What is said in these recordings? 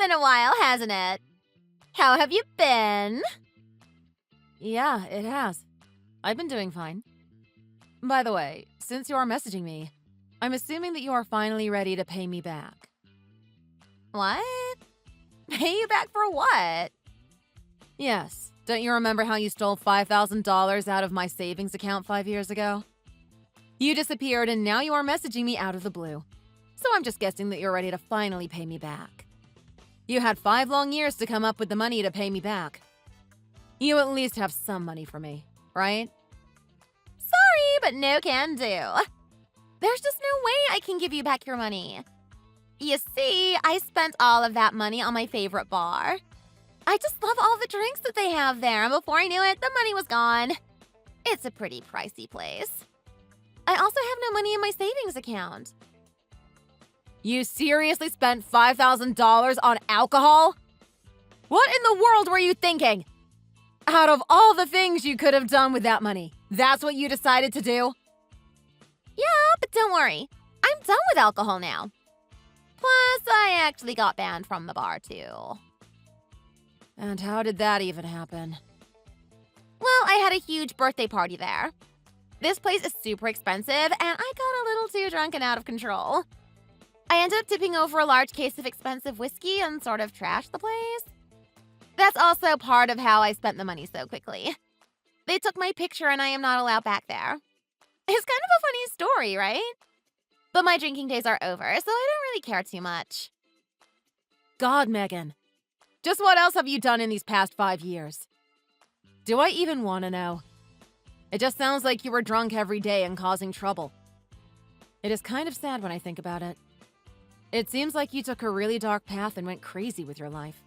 been a while, hasn't it? How have you been? Yeah, it has. I've been doing fine. By the way, since you are messaging me, I'm assuming that you are finally ready to pay me back. What? Pay you back for what? Yes. Don't you remember how you stole $5,000 out of my savings account 5 years ago? You disappeared and now you are messaging me out of the blue. So I'm just guessing that you're ready to finally pay me back. You had 5 long years to come up with the money to pay me back. You at least have some money for me, right? Sorry, but no can do. There's just no way I can give you back your money. You see, I spent all of that money on my favorite bar. I just love all the drinks that they have there, and before I knew it, the money was gone. It's a pretty pricey place. I also have no money in my savings account. You seriously spent $5,000 on alcohol? What in the world were you thinking? Out of all the things you could have done with that money, that's what you decided to do? Yeah, but don't worry. I'm done with alcohol now. Plus, I actually got banned from the bar, too. And how did that even happen? Well, I had a huge birthday party there. This place is super expensive, and I got a little too drunk and out of control. I ended up tipping over a large case of expensive whiskey and sort of trashed the place. That's also part of how I spent the money so quickly. They took my picture and I am not allowed back there. It's kind of a funny story, right? But my drinking days are over, so I don't really care too much. God, Megan. Just what else have you done in these past 5 years? Do I even want to know? It just sounds like you were drunk every day and causing trouble. It is kind of sad when I think about it. It seems like you took a really dark path and went crazy with your life.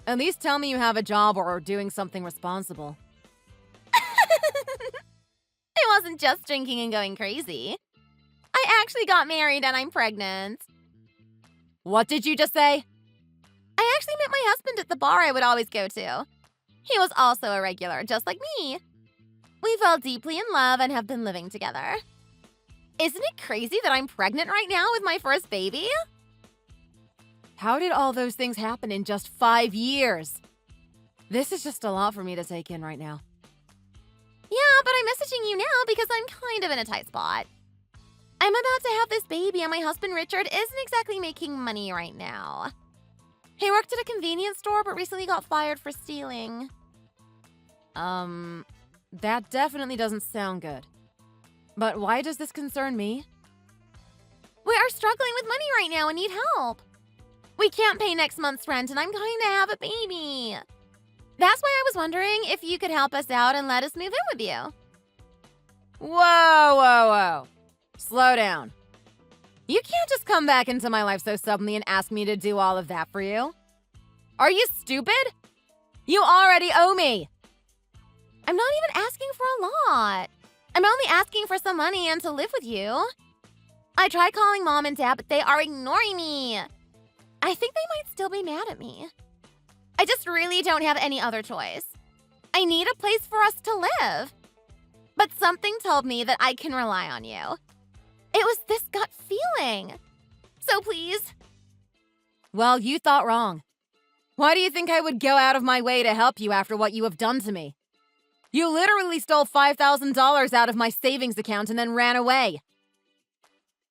At least tell me you have a job or are doing something responsible. It wasn't just drinking and going crazy. I actually got married and I'm pregnant. What did you just say? I actually met my husband at the bar I would always go to. He was also a regular, just like me. We fell deeply in love and have been living together. Isn't it crazy that I'm pregnant right now with my first baby? How did all those things happen in just 5 years? This is just a lot for me to take in right now. Yeah, but I'm messaging you now because I'm kind of in a tight spot. I'm about to have this baby and my husband Richard isn't exactly making money right now. He worked at a convenience store but recently got fired for stealing. That definitely doesn't sound good. But why does this concern me? We are struggling with money right now and need help. We can't pay next month's rent and I'm going to have a baby. That's why I was wondering if you could help us out and let us move in with you. Whoa. Slow down. You can't just come back into my life so suddenly and ask me to do all of that for you. Are you stupid? You already owe me. I'm not even asking for a lot. I'm only asking for some money and to live with you. I tried calling Mom and Dad, but they are ignoring me. I think they might still be mad at me. I just really don't have any other choice. I need a place for us to live. But something told me that I can rely on you. It was this gut feeling. So please. Well, you thought wrong. Why do you think I would go out of my way to help you after what you have done to me? You literally stole $5,000 out of my savings account and then ran away.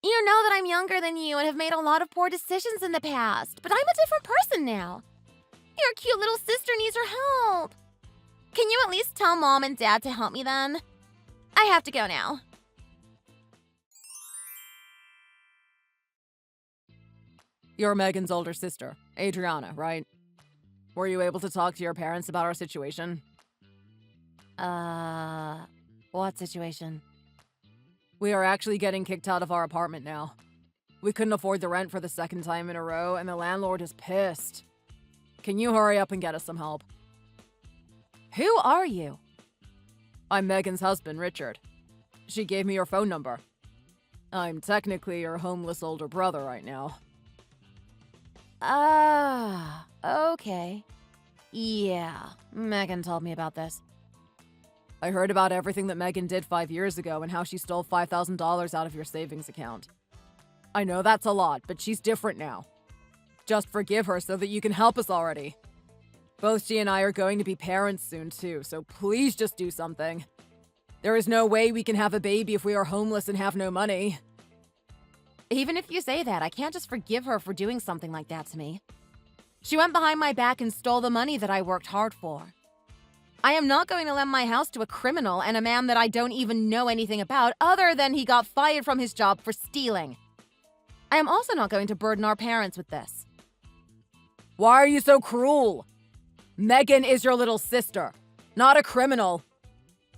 You know that I'm younger than you and have made a lot of poor decisions in the past, but I'm a different person now. Your cute little sister needs your help. Can you at least tell Mom and Dad to help me then? I have to go now. You're Megan's older sister, Adriana, right? Were you able to talk to your parents about our situation? What situation? We are actually getting kicked out of our apartment now. We couldn't afford the rent for the second time in a row, and the landlord is pissed. Can you hurry up and get us some help? Who are you? I'm Megan's husband, Richard. She gave me your phone number. I'm technically your homeless older brother right now. Okay. Yeah, Megan told me about this. I heard about everything that Megan did 5 years ago and how she stole $5,000 out of your savings account. I know that's a lot, but she's different now. Just forgive her so that you can help us already. Both she and I are going to be parents soon too, so please just do something. There is no way we can have a baby if we are homeless and have no money. Even if you say that, I can't just forgive her for doing something like that to me. She went behind my back and stole the money that I worked hard for. I am not going to lend my house to a criminal and a man that I don't even know anything about other than he got fired from his job for stealing. I am also not going to burden our parents with this. Why are you so cruel? Megan is your little sister, not a criminal.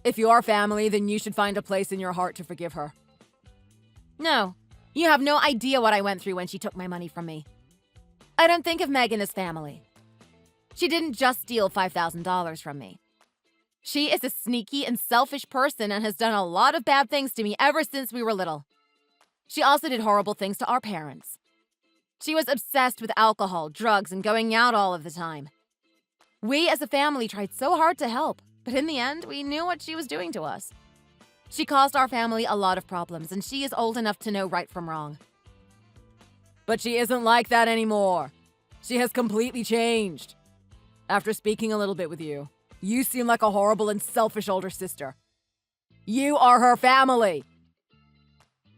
If you are family, then you should find a place in your heart to forgive her. No, you have no idea what I went through when she took my money from me. I don't think of Megan as family. She didn't just steal $5,000 from me. She is a sneaky and selfish person and has done a lot of bad things to me ever since we were little. She also did horrible things to our parents. She was obsessed with alcohol, drugs, and going out all of the time. We as a family tried so hard to help, but in the end, we knew what she was doing to us. She caused our family a lot of problems, and she is old enough to know right from wrong. But she isn't like that anymore. She has completely changed. After speaking a little bit with you, you seem like a horrible and selfish older sister. You are her family.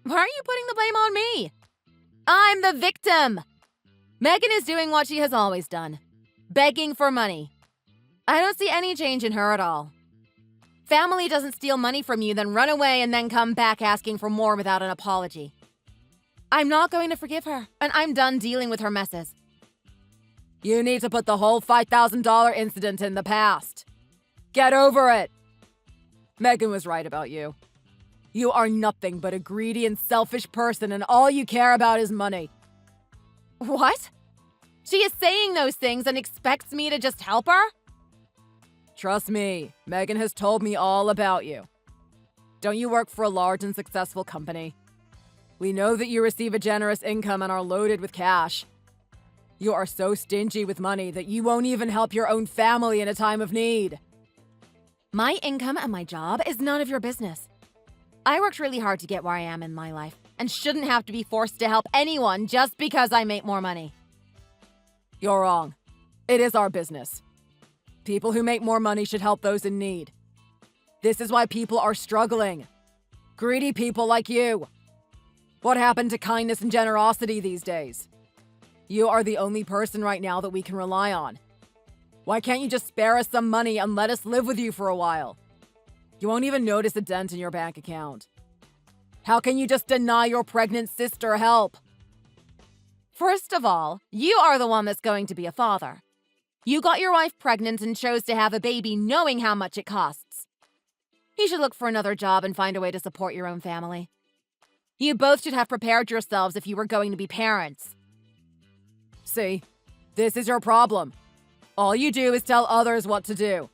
Why are you putting the blame on me? I'm the victim. Megan is doing what she has always done, begging for money. I don't see any change in her at all. Family doesn't steal money from you, then run away and then come back asking for more without an apology. I'm not going to forgive her, and I'm done dealing with her messes. You need to put the whole $5,000 incident in the past. Get over it. Megan was right about you. You are nothing but a greedy and selfish person, and all you care about is money. What? She is saying those things and expects me to just help her? Trust me, Megan has told me all about you. Don't you work for a large and successful company? We know that you receive a generous income and are loaded with cash. You are so stingy with money that you won't even help your own family in a time of need. My income and my job is none of your business. I worked really hard to get where I am in my life and shouldn't have to be forced to help anyone just because I make more money. You're wrong. It is our business. People who make more money should help those in need. This is why people are struggling. Greedy people like you. What happened to kindness and generosity these days? You are the only person right now that we can rely on. Why can't you just spare us some money and let us live with you for a while? You won't even notice a dent in your bank account. How can you just deny your pregnant sister help? First of all, you are the one that's going to be a father. You got your wife pregnant and chose to have a baby knowing how much it costs. You should look for another job and find a way to support your own family. You both should have prepared yourselves if you were going to be parents. See, this is your problem. All you do is tell others what to do.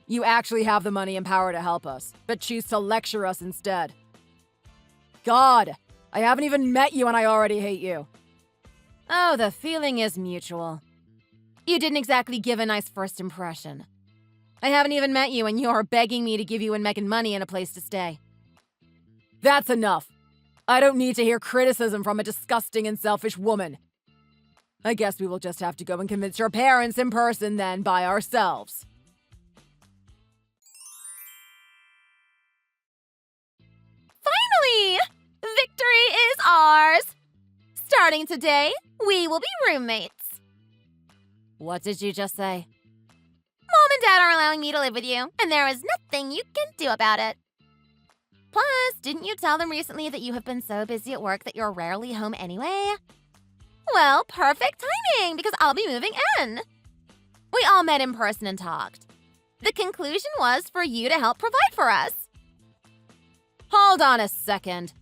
You actually have the money and power to help us, but choose to lecture us instead. God, I haven't even met you and I already hate you. Oh, the feeling is mutual. You didn't exactly give a nice first impression. I haven't even met you and you're begging me to give you and Megan money and a place to stay. That's enough. I don't need to hear criticism from a disgusting and selfish woman. I guess we will just have to go and convince your parents in person then by ourselves. Finally! Victory is ours! Starting today, we will be roommates. What did you just say? Mom and Dad are allowing me to live with you, and there is nothing you can do about it. Plus, didn't you tell them recently that you have been so busy at work that you're rarely home anyway? Well, perfect timing, because I'll be moving in. We all met in person and talked. The conclusion was for you to help provide for us. Hold on a second.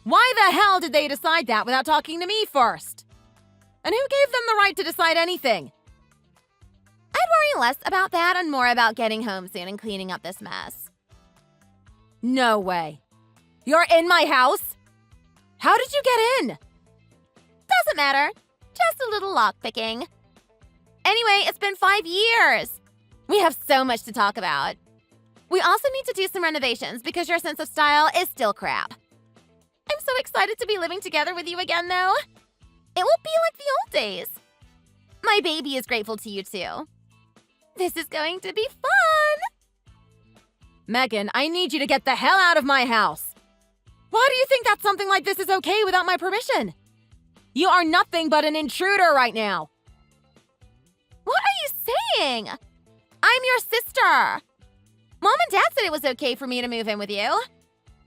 Why the hell did they decide that without talking to me first? And who gave them the right to decide anything? I'd worry less about that and more about getting home soon and cleaning up this mess. No way. You're in my house? How did you get in? Doesn't matter. Just a little lockpicking. Anyway, it's been 5 years. We have so much to talk about. We also need to do some renovations because your sense of style is still crap. I'm so excited to be living together with you again, though. It will be like the old face. My baby is grateful to you, too. This is going to be fun! Megan, I need you to get the hell out of my house! Why do you think that something like this is okay without my permission? You are nothing but an intruder right now! What are you saying? I'm your sister! Mom and Dad said it was okay for me to move in with you.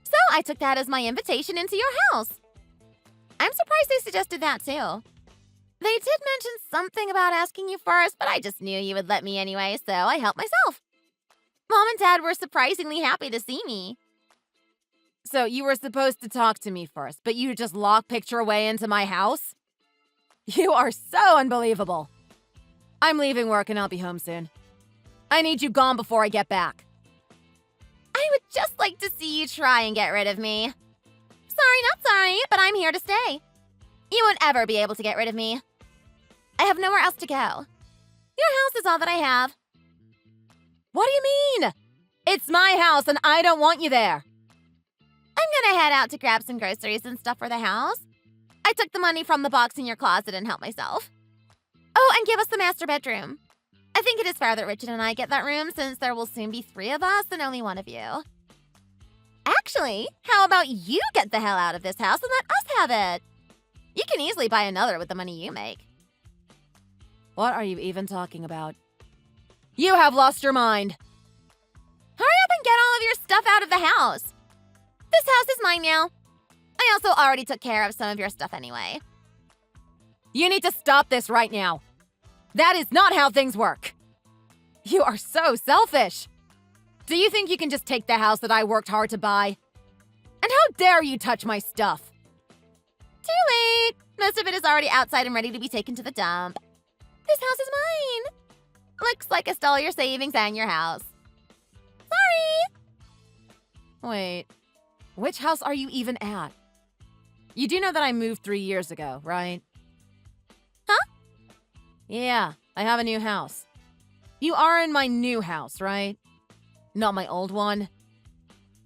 So I took that as my invitation into your house. I'm surprised they suggested that, too. They did mention something about asking you first, but I just knew you would let me anyway, so I helped myself. Mom and Dad were surprisingly happy to see me. So you were supposed to talk to me first, but you just lockpicked your way into my house? You are so unbelievable. I'm leaving work and I'll be home soon. I need you gone before I get back. I would just like to see you try and get rid of me. Sorry, not sorry, but I'm here to stay. You won't ever be able to get rid of me. I have nowhere else to go. Your house is all that I have. What do you mean? It's my house and I don't want you there. I'm gonna head out to grab some groceries and stuff for the house. I took the money from the box in your closet and helped myself. Oh, and give us the master bedroom. I think it is fair that Richard and I get that room since there will soon be 3 of us and only 1 of you. Actually, how about you get the hell out of this house and let us have it? You can easily buy another with the money you make. What are you even talking about? You have lost your mind. Hurry up and get all of your stuff out of the house. This house is mine now. I also already took care of some of your stuff anyway. You need to stop this right now. That is not how things work. You are so selfish. Do you think you can just take the house that I worked hard to buy? And how dare you touch my stuff? Too late. Most of it is already outside and ready to be taken to the dump. This house is mine. Looks like I stole your savings and your house. Sorry. Wait, which house are you even at? You do know that I moved 3 years ago, right? Huh? Yeah, I have a new house. You are in my new house, right? Not my old one.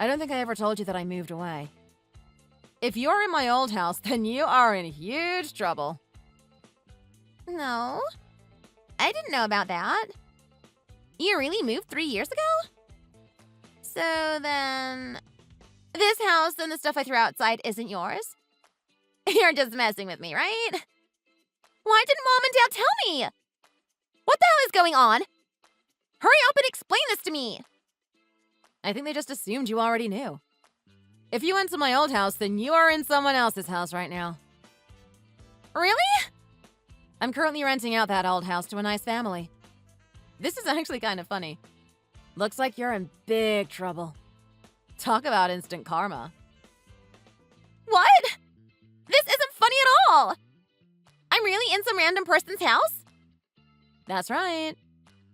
I don't think I ever told you that I moved away. If you're in my old house, then you are in huge trouble. No, I didn't know about that. You really moved 3 years ago? So then, this house and the stuff I threw outside isn't yours? You're just messing with me, right? Why didn't Mom and Dad tell me? What the hell is going on? Hurry up and explain this to me. I think they just assumed you already knew. If you went to my old house, then you are in someone else's house right now. Really? I'm currently renting out that old house to a nice family. This is actually kind of funny. Looks like you're in big trouble. Talk about instant karma. What? This isn't funny at all. I'm really in some random person's house? That's right.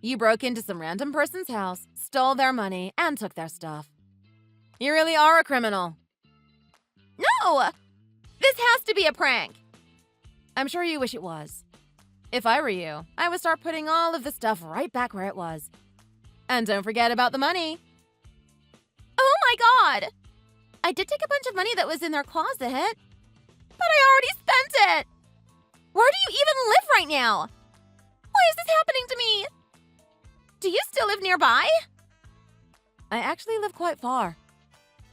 You broke into some random person's house, stole their money, and took their stuff. You really are a criminal. No! This has to be a prank. I'm sure you wish it was. If I were you, I would start putting all of the stuff right back where it was. And don't forget about the money. Oh my god! I did take a bunch of money that was in their closet, but I already spent it! Where do you even live right now? Why is this happening to me? Do you still live nearby? I actually live quite far.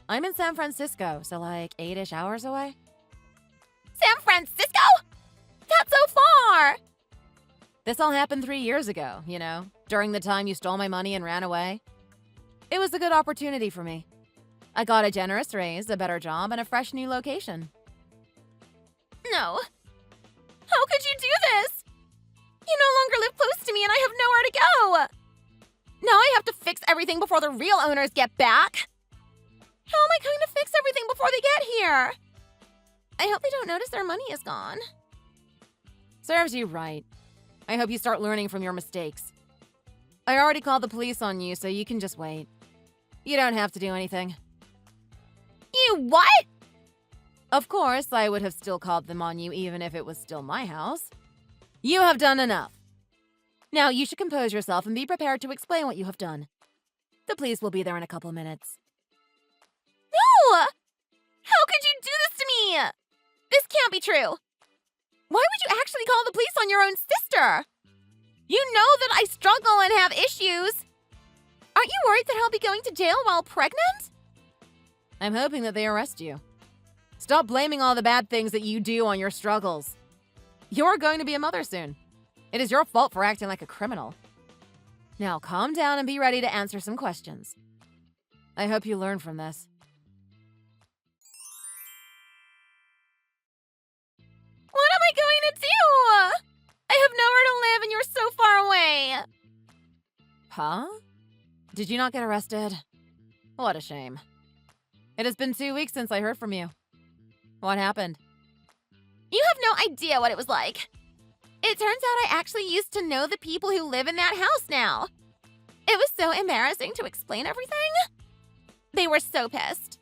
I'm in San Francisco, so like 8-ish hours away. San Francisco? That's so far! This all happened 3 years ago, you know, during the time you stole my money and ran away. It was a good opportunity for me. I got a generous raise, a better job, and a fresh new location. No. How could you do this? You no longer live close to me and I have nowhere to go. Now I have to fix everything before the real owners get back. How am I going to fix everything before they get here? I hope they don't notice their money is gone. Serves you right. I hope you start learning from your mistakes. I already called the police on you, so you can just wait. You don't have to do anything. You what? Of course, I would have still called them on you even if it was still my house. You have done enough. Now you should compose yourself and be prepared to explain what you have done. The police will be there in a couple minutes. No! How could you do this to me? This can't be true. Why would you actually call the police on your own sister? You know that I struggle and have issues. Aren't you worried that I'll be going to jail while pregnant? I'm hoping that they arrest you. Stop blaming all the bad things that you do on your struggles. You're going to be a mother soon. It is your fault for acting like a criminal. Now calm down and be ready to answer some questions. I hope you learn from this. What am I going to do? I have nowhere to live and you're so far away. Huh? Did you not get arrested? What a shame. It has been 2 weeks since I heard from you. What happened? You have no idea what it was like. It turns out I actually used to know the people who live in that house now. It was so embarrassing to explain everything. They were so pissed.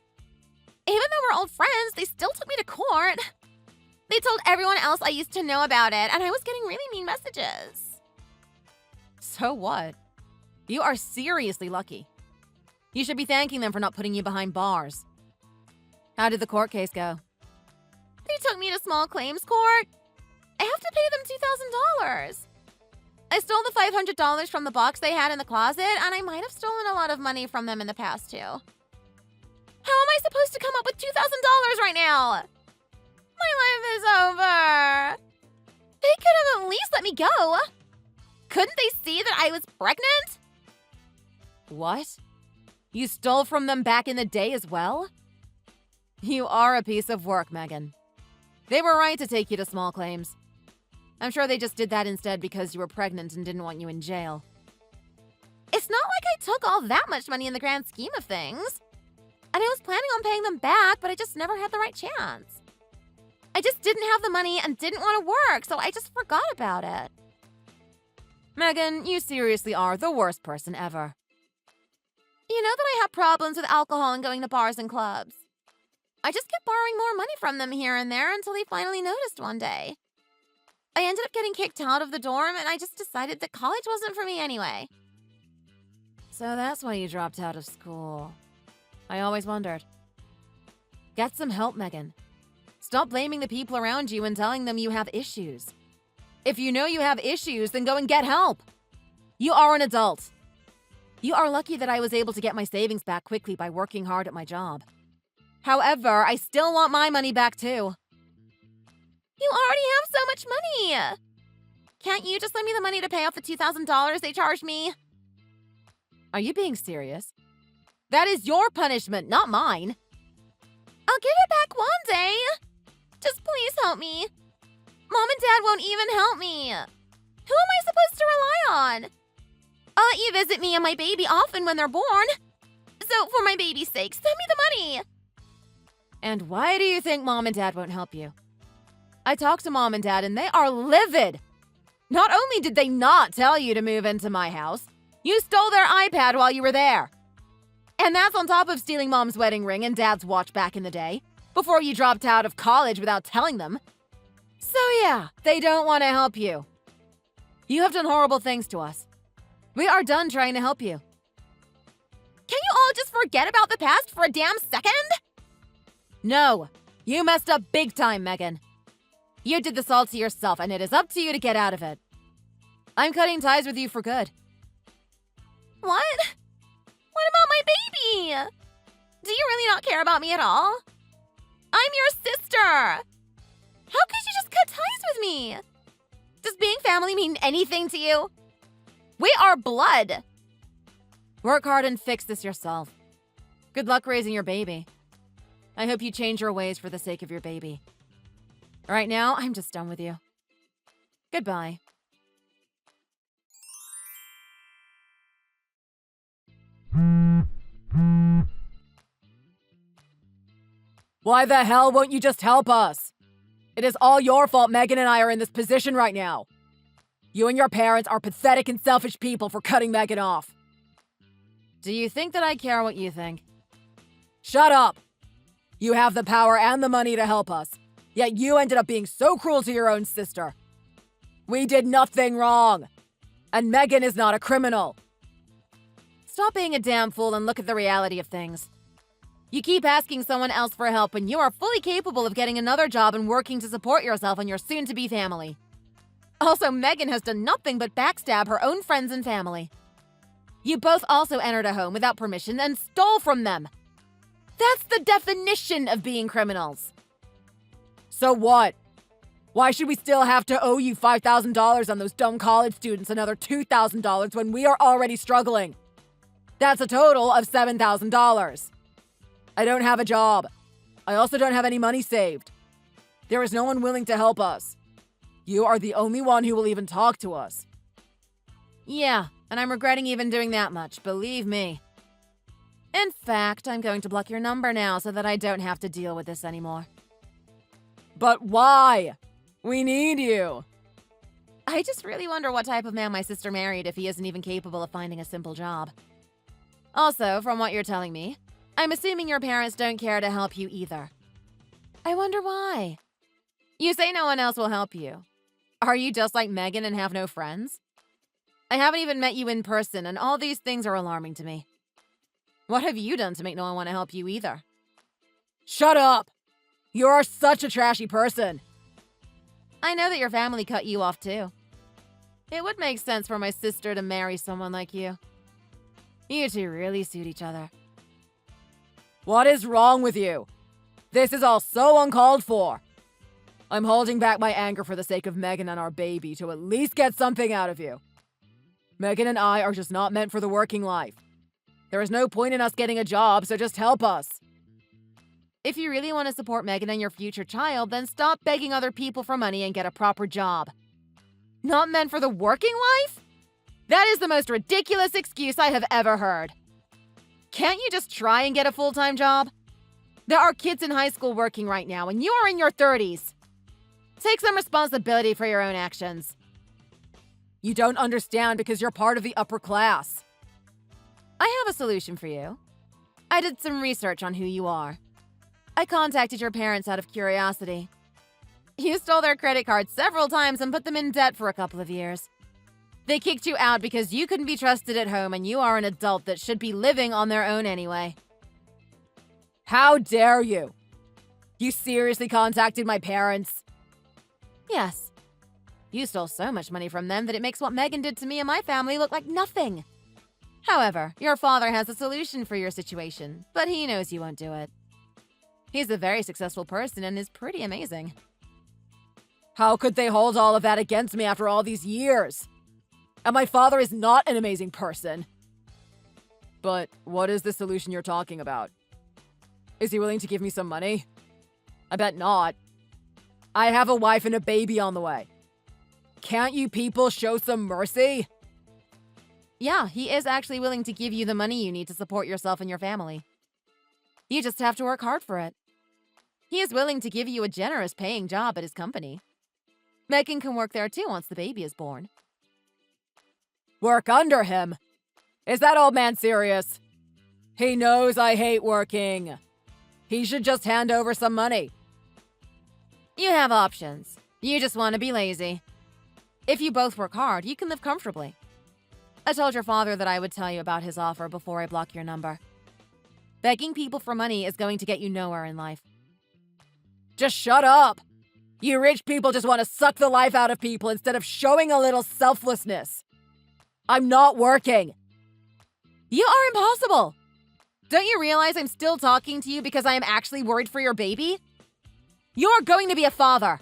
Even though we're old friends, they still took me to court. They told everyone else I used to know about it, and I was getting really mean messages. So what? You are seriously lucky. You should be thanking them for not putting you behind bars. How did the court case go? They took me to small claims court. I have to pay them $2,000. I stole the $500 from the box they had in the closet, and I might have stolen a lot of money from them in the past, too. How am I supposed to come up with $2,000 right now? My life is over. They could have at least let me go. Couldn't they see that I was pregnant? What? You stole from them back in the day as well? You are a piece of work, Megan. They were right to take you to small claims. I'm sure they just did that instead because you were pregnant and didn't want you in jail. It's not like I took all that much money in the grand scheme of things. And I was planning on paying them back, but I just never had the right chance. I just didn't have the money and didn't want to work, so I just forgot about it. Megan, you seriously are the worst person ever. You know that I have problems with alcohol and going to bars and clubs. I just kept borrowing more money from them here and there until they finally noticed one day. I ended up getting kicked out of the dorm, and I just decided that college wasn't for me anyway. So that's why you dropped out of school. I always wondered. Get some help, Megan. Stop blaming the people around you and telling them you have issues. If you know you have issues, then go and get help. You are an adult. You are lucky that I was able to get my savings back quickly by working hard at my job. However, I still want my money back too. You already have so much money. Can't you just lend me the money to pay off the $2,000 they charged me? Are you being serious? That is your punishment, not mine. I'll give it back one day. Just please help me. Mom and Dad won't even help me. Who am I supposed to rely on? I'll let you visit me and my baby often when they're born. So for my baby's sake, send me the money. And why do you think Mom and Dad won't help you? I talked to Mom and Dad and they are livid. Not only did they not tell you to move into my house, you stole their iPad while you were there. And that's on top of stealing Mom's wedding ring and Dad's watch back in the day, before you dropped out of college without telling them. So yeah, they don't want to help you. You have done horrible things to us. We are done trying to help you. Can you all just forget about the past for a damn second? No, you messed up big time, Megan. You did this all to yourself, and it is up to you to get out of it. I'm cutting ties with you for good. What? What about my baby? Do you really not care about me at all? I'm your sister. How could you just cut ties with me? Does being family mean anything to you? We are blood. Work hard and fix this yourself. Good luck raising your baby. I hope you change your ways for the sake of your baby. Right now, I'm just done with you. Goodbye. Why the hell won't you just help us? It is all your fault Megan and I are in this position right now. You and your parents are pathetic and selfish people for cutting Megan off. Do you think that I care what you think? Shut up! You have the power and the money to help us, yet you ended up being so cruel to your own sister. We did nothing wrong, and Megan is not a criminal. Stop being a damn fool and look at the reality of things. You keep asking someone else for help when you are fully capable of getting another job and working to support yourself and your soon-to-be family. Also, Megan has done nothing but backstab her own friends and family. You both also entered a home without permission and stole from them. That's the definition of being criminals. So what? Why should we still have to owe you $5,000 on those dumb college students another $2,000 when we are already struggling? That's a total of $7,000. I don't have a job. I also don't have any money saved. There is no one willing to help us. You are the only one who will even talk to us. Yeah, and I'm regretting even doing that much, believe me. In fact, I'm going to block your number now so that I don't have to deal with this anymore. But why? We need you. I just really wonder what type of man my sister married if he isn't even capable of finding a simple job. Also, from what you're telling me, I'm assuming your parents don't care to help you either. I wonder why. You say no one else will help you. Are you just like Megan and have no friends? I haven't even met you in person, and all these things are alarming to me. What have you done to make no one want to help you either? Shut up! You are such a trashy person. I know that your family cut you off too. It would make sense for my sister to marry someone like you. You two really suit each other. What is wrong with you? This is all so uncalled for. I'm holding back my anger for the sake of Megan and our baby to at least get something out of you. Megan and I are just not meant for the working life. There is no point in us getting a job, so just help us. If you really want to support Megan and your future child, then stop begging other people for money and get a proper job. Not meant for the working life? That is the most ridiculous excuse I have ever heard. Can't you just try and get a full-time job? There are kids in high school working right now, and you are in your 30s. Take some responsibility for your own actions. You don't understand because you're part of the upper class. I have a solution for you. I did some research on who you are. I contacted your parents out of curiosity. You stole their credit cards several times and put them in debt for a couple of years. They kicked you out because you couldn't be trusted at home and you are an adult that should be living on their own anyway. How dare you? You seriously contacted my parents? Yes. You stole so much money from them that it makes what Megan did to me and my family look like nothing. However, your father has a solution for your situation, but he knows you won't do it. He's a very successful person and is pretty amazing. How could they hold all of that against me after all these years? And my father is not an amazing person. But what is the solution you're talking about? Is he willing to give me some money? I bet not. I have a wife and a baby on the way. Can't you people show some mercy? Yeah, he is actually willing to give you the money you need to support yourself and your family. You just have to work hard for it. He is willing to give you a generous paying job at his company. Megan can work there too once the baby is born. Work under him? Is that old man serious? He knows I hate working. He should just hand over some money. You have options. You just want to be lazy. If you both work hard, you can live comfortably. I told your father that I would tell you about his offer before I block your number. Begging people for money is going to get you nowhere in life. Just shut up! You rich people just want to suck the life out of people instead of showing a little selflessness. I'm not working. You are impossible! Don't you realize I'm still talking to you because I am actually worried for your baby? You're going to be a father.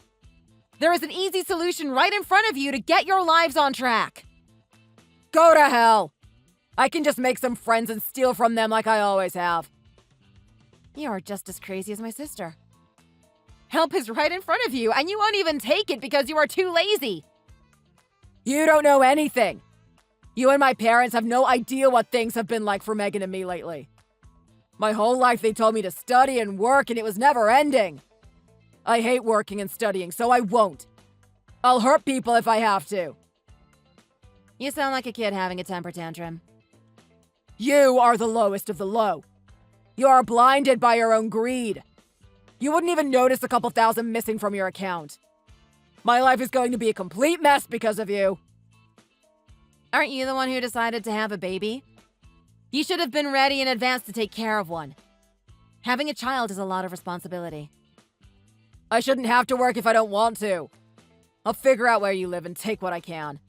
There is an easy solution right in front of you to get your lives on track. Go to hell! I can just make some friends and steal from them like I always have. You are just as crazy as my sister. Help is right in front of you, and you won't even take it because you are too lazy. You don't know anything. You and my parents have no idea what things have been like for Megan and me lately. My whole life they told me to study and work, and it was never ending. I hate working and studying, so I won't. I'll hurt people if I have to. You sound like a kid having a temper tantrum. You are the lowest of the low. You are blinded by your own greed. You wouldn't even notice a couple thousand missing from your account. My life is going to be a complete mess because of you. Aren't you the one who decided to have a baby? You should have been ready in advance to take care of one. Having a child is a lot of responsibility. I shouldn't have to work if I don't want to. I'll figure out where you live and take what I can.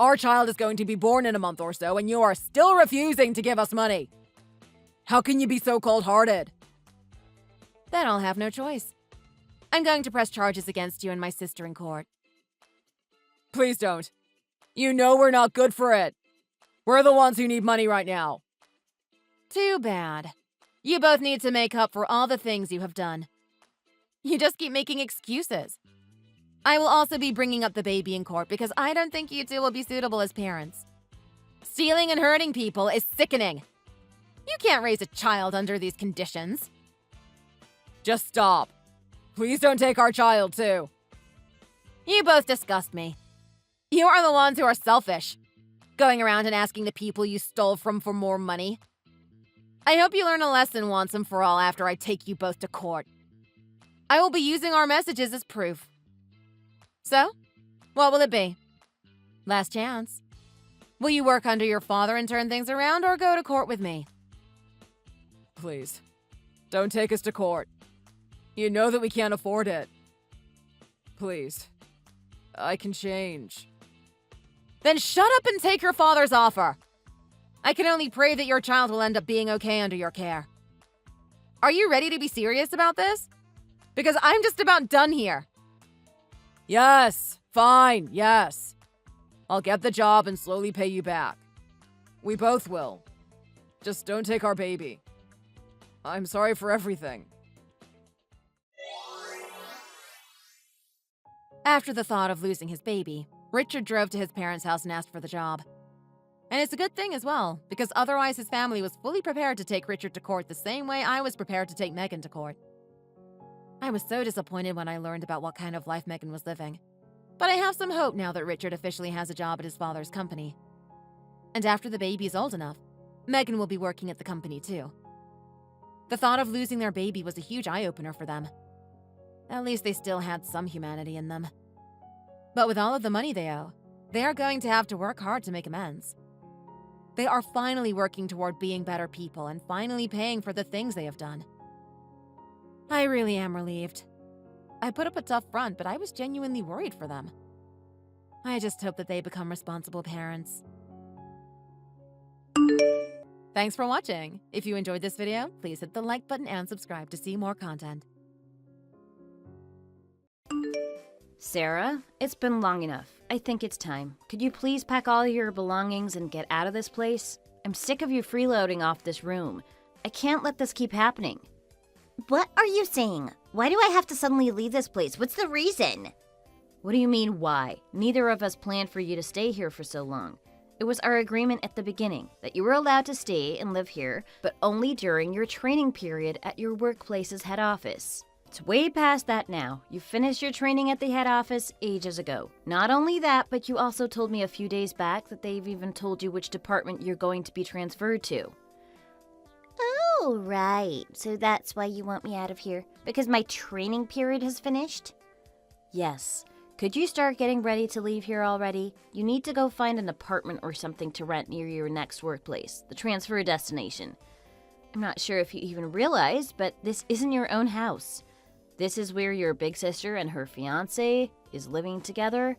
Our child is going to be born in a month or so, and you are still refusing to give us money. How can you be so cold-hearted? Then I'll have no choice. I'm going to press charges against you and my sister in court. Please don't. You know we're not good for it. We're the ones who need money right now. Too bad. You both need to make up for all the things you have done. You just keep making excuses. I will also be bringing up the baby in court because I don't think you two will be suitable as parents. Stealing and hurting people is sickening. You can't raise a child under these conditions. Just stop. Please don't take our child, too. You both disgust me. You are the ones who are selfish, going around and asking the people you stole from for more money. I hope you learn a lesson once and for all after I take you both to court. I will be using our messages as proof. So, what will it be? Last chance. Will you work under your father and turn things around, or go to court with me? Please, don't take us to court. You know that we can't afford it. Please, I can change. Then shut up and take your father's offer. I can only pray that your child will end up being okay under your care. Are you ready to be serious about this? Because I'm just about done here. Yes, fine, yes. I'll get the job and slowly pay you back. We both will. Just don't take our baby. I'm sorry for everything. After the thought of losing his baby, Richard drove to his parents' house and asked for the job. And it's a good thing as well, because otherwise his family was fully prepared to take Richard to court the same way I was prepared to take Megan to court. I was so disappointed when I learned about what kind of life Megan was living. But I have some hope now that Richard officially has a job at his father's company. And after the baby is old enough, Megan will be working at the company too. The thought of losing their baby was a huge eye-opener for them. At least they still had some humanity in them. But with all of the money they owe, they are going to have to work hard to make amends. They are finally working toward being better people and finally paying for the things they have done. I really am relieved. I put up a tough front, but I was genuinely worried for them. I just hope that they become responsible parents. Thanks for watching. If you enjoyed this video, please hit the like button and subscribe to see more content. Sarah, it's been long enough. I think it's time. Could you please pack all your belongings and get out of this place? I'm sick of you freeloading off this room. I can't let this keep happening. What are you saying? Why do I have to suddenly leave this place? What's the reason? What do you mean, why? Neither of us planned for you to stay here for so long. It was our agreement at the beginning that you were allowed to stay and live here, but only during your training period at your workplace's head office. It's way past that now. You finished your training at the head office ages ago. Not only that, but you also told me a few days back that they've even told you which department you're going to be transferred to. Oh, right. So that's why you want me out of here? Because my training period has finished? Yes. Could you start getting ready to leave here already? You need to go find an apartment or something to rent near your next workplace, the transfer destination. I'm not sure if you even realized, but this isn't your own house. This is where your big sister and her fiancé is living together.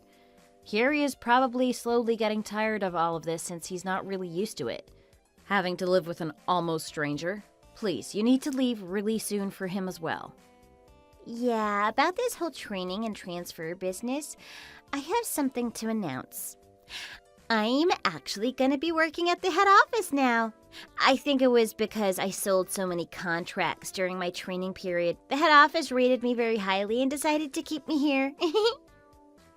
Harry is probably slowly getting tired of all of this since he's not really used to it. Having to live with an almost stranger. Please, you need to leave really soon for him as well. Yeah, about this whole training and transfer business, I have something to announce. I'm actually going to be working at the head office now. I think it was because I sold so many contracts during my training period. The head office rated me very highly and decided to keep me here.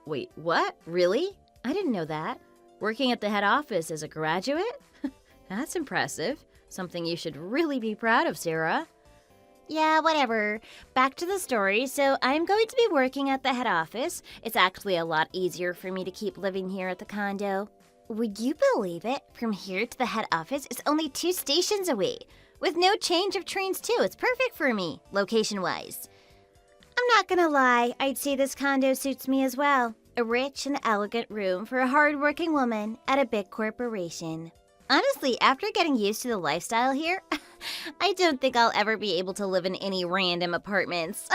Wait, what? Really? I didn't know that. Working at the head office as a graduate? That's impressive. Something you should really be proud of, Sarah. Yeah, whatever. Back to the story. So I'm going to be working at the head office. It's actually a lot easier for me to keep living here at the condo. Would you believe it? From here to the head office is only 2 stations away. With no change of trains too. It's perfect for me, location-wise. I'm not gonna lie, I'd say this condo suits me as well. A rich and elegant room for a hard-working woman at a big corporation. Honestly, after getting used to the lifestyle here, I don't think I'll ever be able to live in any random apartments.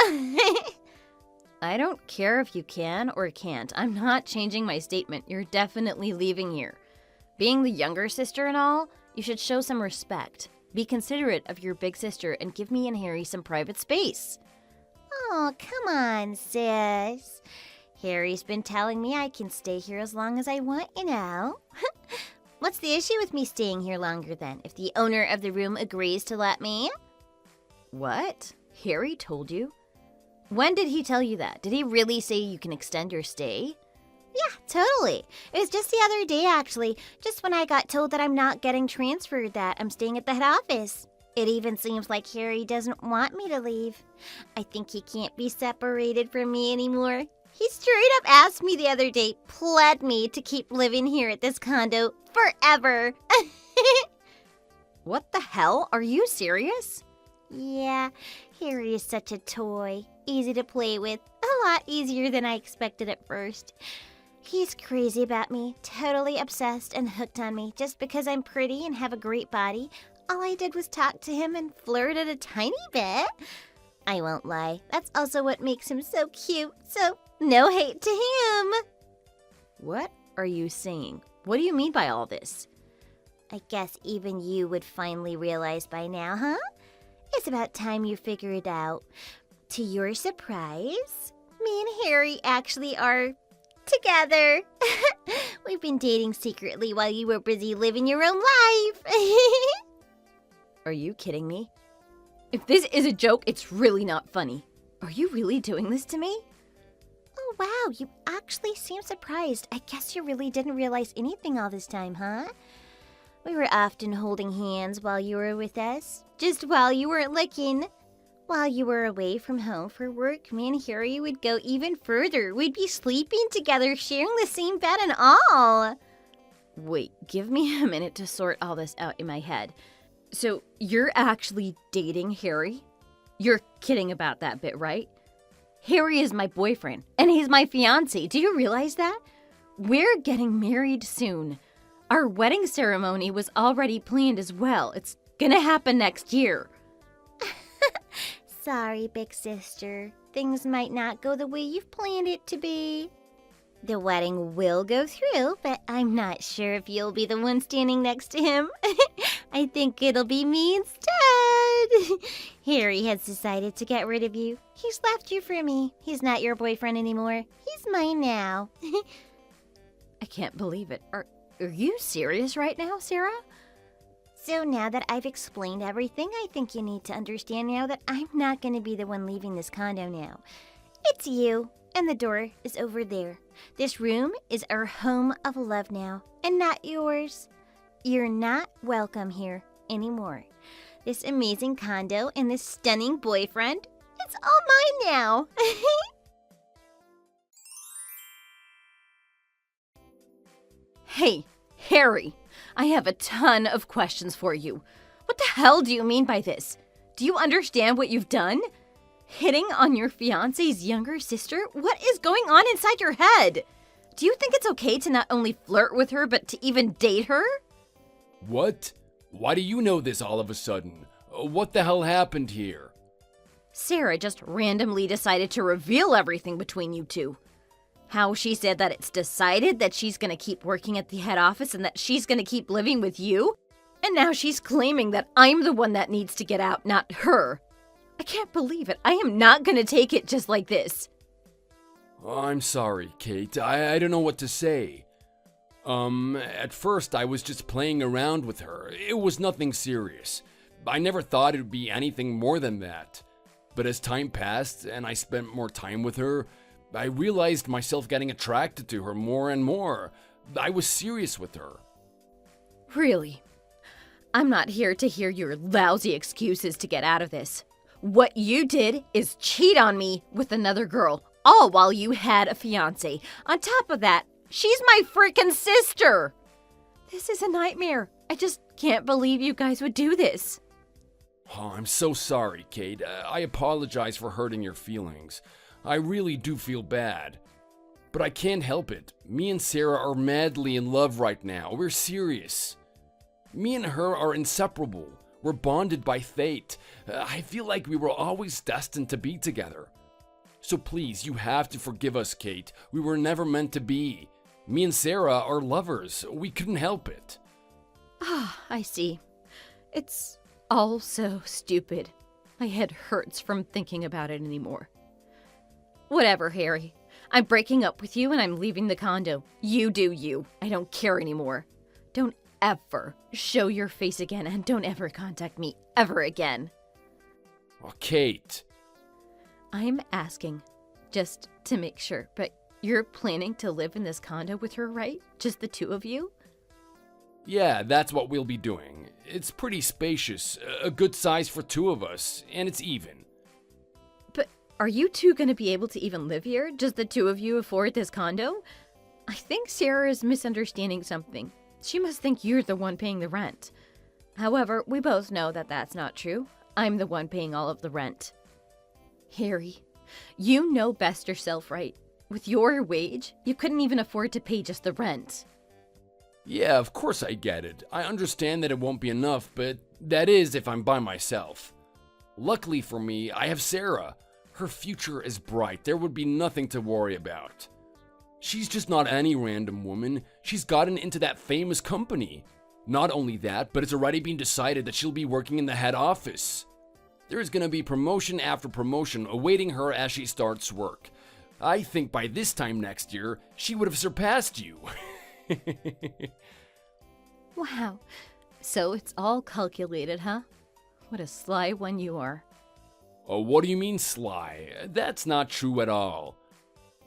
I don't care if you can or can't. I'm not changing my statement. You're definitely leaving here. Being the younger sister and all, you should show some respect. Be considerate of your big sister and give me and Harry some private space. Oh, come on, sis. Harry's been telling me I can stay here as long as I want, you know. What's the issue with me staying here longer then, if the owner of the room agrees to let me? What? Harry told you? When did he tell you that? Did he really say you can extend your stay? Yeah, totally. It was just the other day, actually. Just when I got told that I'm not getting transferred, that I'm staying at the head office. It even seems like Harry doesn't want me to leave. I think he can't be separated from me anymore. He straight up asked me the other day, pled me to keep living here at this condo forever. What the hell? Are you serious? Yeah, Harry is such a toy. Easy to play with. A lot easier than I expected at first. He's crazy about me, totally obsessed and hooked on me just because I'm pretty and have a great body. All I did was talk to him and flirted a tiny bit. I won't lie, that's also what makes him so cute, so no hate to him. What are you saying? What do you mean by all this? I guess even you would finally realize by now, huh? It's about time you figure it out. To your surprise, me and Harry actually are together. We've been dating secretly while you were busy living your own life. Are you kidding me? If this is a joke, it's really not funny. Are you really doing this to me? Oh, wow, you actually seem surprised. I guess you really didn't realize anything all this time, huh? We were often holding hands while you were with us, just while you weren't looking. While you were away from home for work, me and Harry would go even further. We'd be sleeping together, sharing the same bed and all. Wait, give me a minute to sort all this out in my head. So, you're actually dating Harry? You're kidding about that bit, right? Harry is my boyfriend, and he's my fiancé. Do you realize that? We're getting married soon. Our wedding ceremony was already planned as well. It's gonna happen next year. Sorry, big sister. Things might not go the way you've planned it to be. The wedding will go through, but I'm not sure if you'll be the one standing next to him. I think it'll be me instead. Harry has decided to get rid of you. He's left you for me. He's not your boyfriend anymore. He's mine now. I can't believe it. Are you serious right now, Sarah? So now that I've explained everything, I think you need to understand now that I'm not going to be the one leaving this condo now. It's you, and the door is over there. This room is our home of love now, and not yours. You're not welcome here anymore. This amazing condo and this stunning boyfriend, it's all mine now. Hey, Harry, I have a ton of questions for you. What the hell do you mean by this? Do you understand what you've done? Hitting on your fiance's younger sister? What is going on inside your head? Do you think it's okay to not only flirt with her, but to even date her? What? Why do you know this all of a sudden? What the hell happened here? Sarah just randomly decided to reveal everything between you two. How she said that it's decided that she's gonna keep working at the head office and that she's gonna keep living with you. And now she's claiming that I'm the one that needs to get out, not her. I can't believe it. I am not gonna take it just like this. I'm sorry, Kate. I don't know what to say. At first I was just playing around with her. It was nothing serious. I never thought it would be anything more than that. But as time passed and I spent more time with her, I realized myself getting attracted to her more and more. I was serious with her. Really? I'm not here to hear your lousy excuses to get out of this. What you did is cheat on me with another girl, all while you had a fiancé. On top of that, she's my freaking sister! This is a nightmare. I just can't believe you guys would do this. Oh, I'm so sorry, Kate. I apologize for hurting your feelings. I really do feel bad. But I can't help it. Me and Sarah are madly in love right now. We're serious. Me and her are inseparable. We're bonded by fate. I feel like we were always destined to be together. So please, you have to forgive us, Kate. We were never meant to be. Me and Sarah are lovers. We couldn't help it. Ah, I see. It's all so stupid. My head hurts from thinking about it anymore. Whatever, Harry. I'm breaking up with you and I'm leaving the condo. You do you. I don't care anymore. Don't ever show your face again and don't ever contact me ever again. Oh, Kate. I'm asking just to make sure, but you're planning to live in this condo with her, right? Just the two of you? Yeah, that's what we'll be doing. It's pretty spacious, a good size for two of us, and it's even. But are you two going to be able to even live here? Just the two of you afford this condo? I think Sarah is misunderstanding something. She must think you're the one paying the rent. However, we both know that that's not true. I'm the one paying all of the rent. Harry, you know best yourself, right? With your wage, you couldn't even afford to pay just the rent. Yeah, of course I get it. I understand that it won't be enough, but that is if I'm by myself. Luckily for me, I have Sarah. Her future is bright. There would be nothing to worry about. She's just not any random woman. She's gotten into that famous company. Not only that, but it's already been decided that she'll be working in the head office. There's gonna be promotion after promotion awaiting her as she starts work. I think by this time next year, she would have surpassed you. Wow. So it's all calculated, huh? What a sly one you are. Oh, what do you mean sly? That's not true at all.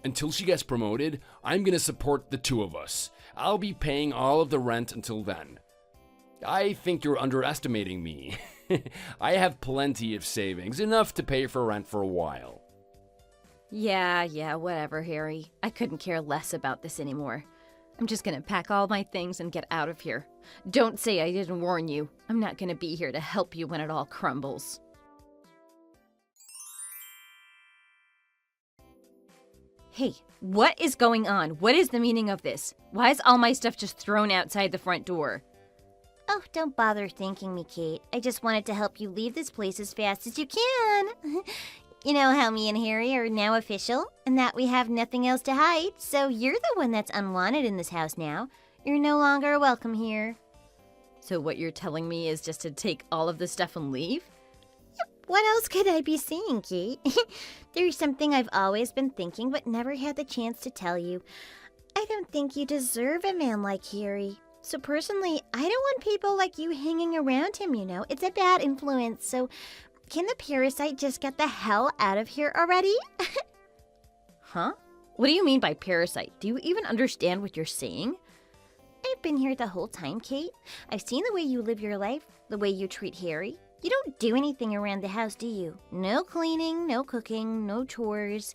Until she gets promoted, I'm gonna support the two of us. I'll be paying all of the rent until then. I think you're underestimating me. I have plenty of savings, enough to pay for rent for a while. Yeah, whatever, Harry. I couldn't care less about this anymore. I'm just gonna pack all my things and get out of here. Don't say I didn't warn you. I'm not gonna be here to help you when it all crumbles. Hey, what is going on? What is the meaning of this? Why is all my stuff just thrown outside the front door? Oh, don't bother thanking me, Kate. I just wanted to help you leave this place as fast as you can. You know how me and Harry are now official, and that we have nothing else to hide, so you're the one that's unwanted in this house now. You're no longer welcome here. So what you're telling me is just to take all of the stuff and leave? What else could I be saying, Kate? There's something I've always been thinking but never had the chance to tell you. I don't think you deserve a man like Harry. So personally, I don't want people like you hanging around him, you know. It's a bad influence, so can the parasite just get the hell out of here already? Huh? What do you mean by parasite? Do you even understand what you're saying? I've been here the whole time, Kate. I've seen the way you live your life, the way you treat Harry. You don't do anything around the house, do you? No cleaning, no cooking, no chores.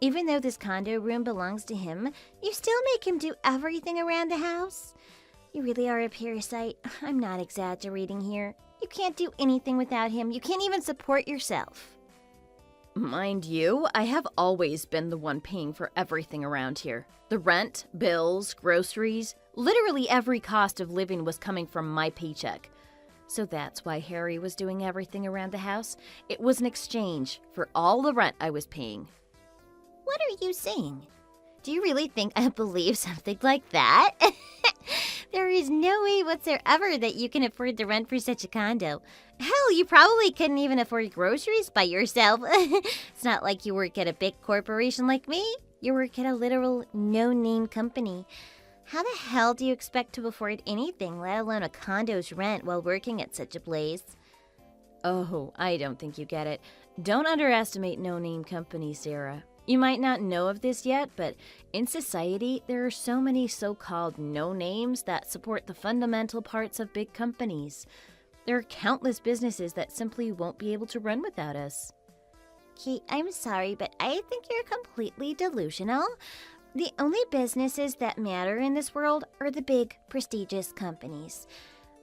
Even though this condo room belongs to him, you still make him do everything around the house. You really are a parasite. I'm not exaggerating here. You can't do anything without him. You can't even support yourself. Mind you, I have always been the one paying for everything around here. The rent, bills, groceries, literally every cost of living was coming from my paycheck. So that's why Harry was doing everything around the house. It was an exchange for all the rent I was paying. What are you saying? Do you really think I believe something like that? There is no way whatsoever that you can afford the rent for such a condo. Hell, you probably couldn't even afford groceries by yourself. It's not like you work at a big corporation like me. You work at a literal no-name company. How the hell do you expect to afford anything, let alone a condo's rent, while working at such a place? Oh, I don't think you get it. Don't underestimate no-name companies, Sarah. You might not know of this yet, but in society, there are so many so-called no-names that support the fundamental parts of big companies. There are countless businesses that simply won't be able to run without us. Kate, I'm sorry, but I think you're completely delusional. The only businesses that matter in this world are the big, prestigious companies.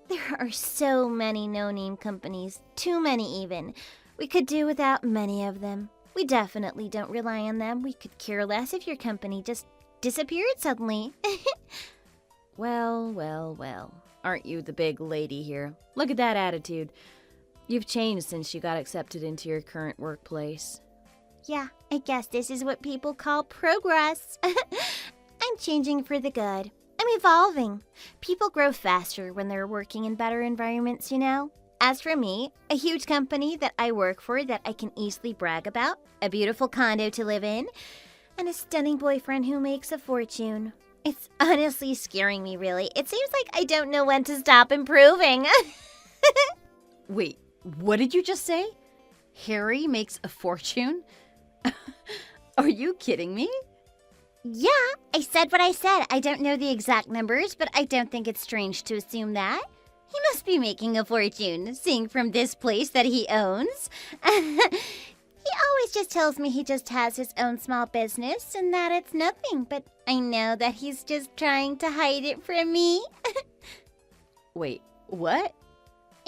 There are so many no-name companies, too many even. We could do without many of them. We definitely don't rely on them. We could care less if your company just disappeared suddenly. Well. Aren't you the big lady here? Look at that attitude. You've changed since you got accepted into your current workplace. Yeah, I guess this is what people call progress. I'm changing for the good. I'm evolving. People grow faster when they're working in better environments, you know? As for me, a huge company that I work for that I can easily brag about, a beautiful condo to live in, and a stunning boyfriend who makes a fortune. It's honestly scaring me, really. It seems like I don't know when to stop improving. Wait, what did you just say? Harry makes a fortune? Are you kidding me? Yeah, I said what I said. I don't know the exact numbers, but I don't think it's strange to assume that. He must be making a fortune, seeing from this place that he owns. He always just tells me he just has his own small business and that it's nothing, but I know that he's just trying to hide it from me. Wait, what?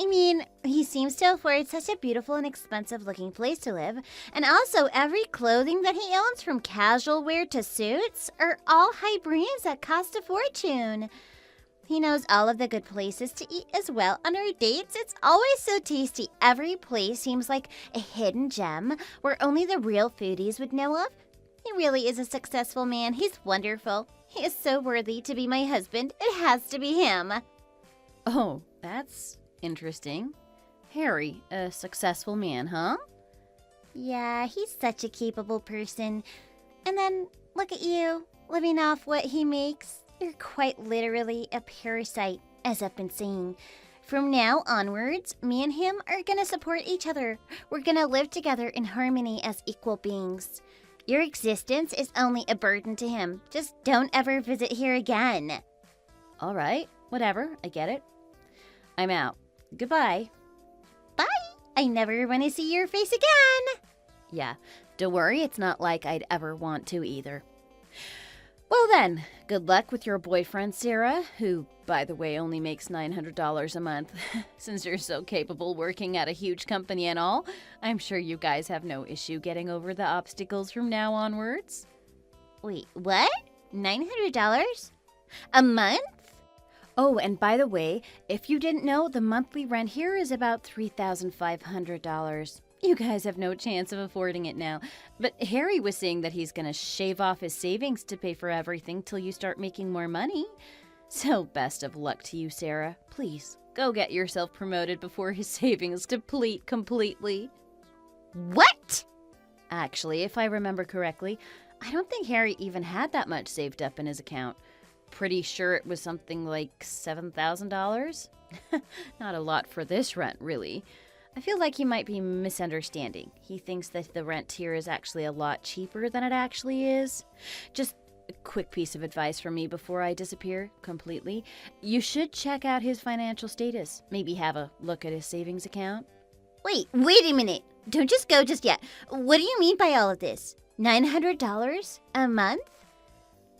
I mean, he seems to afford such a beautiful and expensive looking place to live, and also every clothing that he owns, from casual wear to suits, are all high brands that cost a fortune. He knows all of the good places to eat as well. On our dates, it's always so tasty. Every place seems like a hidden gem where only the real foodies would know of. He really is a successful man. He's wonderful. He is so worthy to be my husband. It has to be him. Oh, that's interesting. Harry, a successful man, huh? Yeah, he's such a capable person. And then, look at you, living off what he makes. You're quite literally a parasite, as I've been saying. From now onwards, me and him are gonna support each other. We're gonna live together in harmony as equal beings. Your existence is only a burden to him. Just don't ever visit here again. All right, whatever, I get it. I'm out. Goodbye. Bye! I never want to see your face again! Yeah, don't worry, it's not like I'd ever want to either. Well then, good luck with your boyfriend, Sarah, who, by the way, only makes $900 a month. Since you're so capable working at a huge company and all, I'm sure you guys have no issue getting over the obstacles from now onwards. Wait, what? $900? A month? Oh, and by the way, if you didn't know, the monthly rent here is about $3,500. You guys have no chance of affording it now. But Harry was saying that he's gonna shave off his savings to pay for everything till you start making more money. So best of luck to you, Sarah. Please, go get yourself promoted before his savings deplete completely. What? Actually, if I remember correctly, I don't think Harry even had that much saved up in his account. Pretty sure it was something like $7,000. Not a lot for this rent, really. I feel like he might be misunderstanding. He thinks that the rent here is actually a lot cheaper than it actually is. Just a quick piece of advice from me before I disappear completely. You should check out his financial status. Maybe have a look at his savings account. Wait a minute. Don't just go just yet. What do you mean by all of this? $900 a month?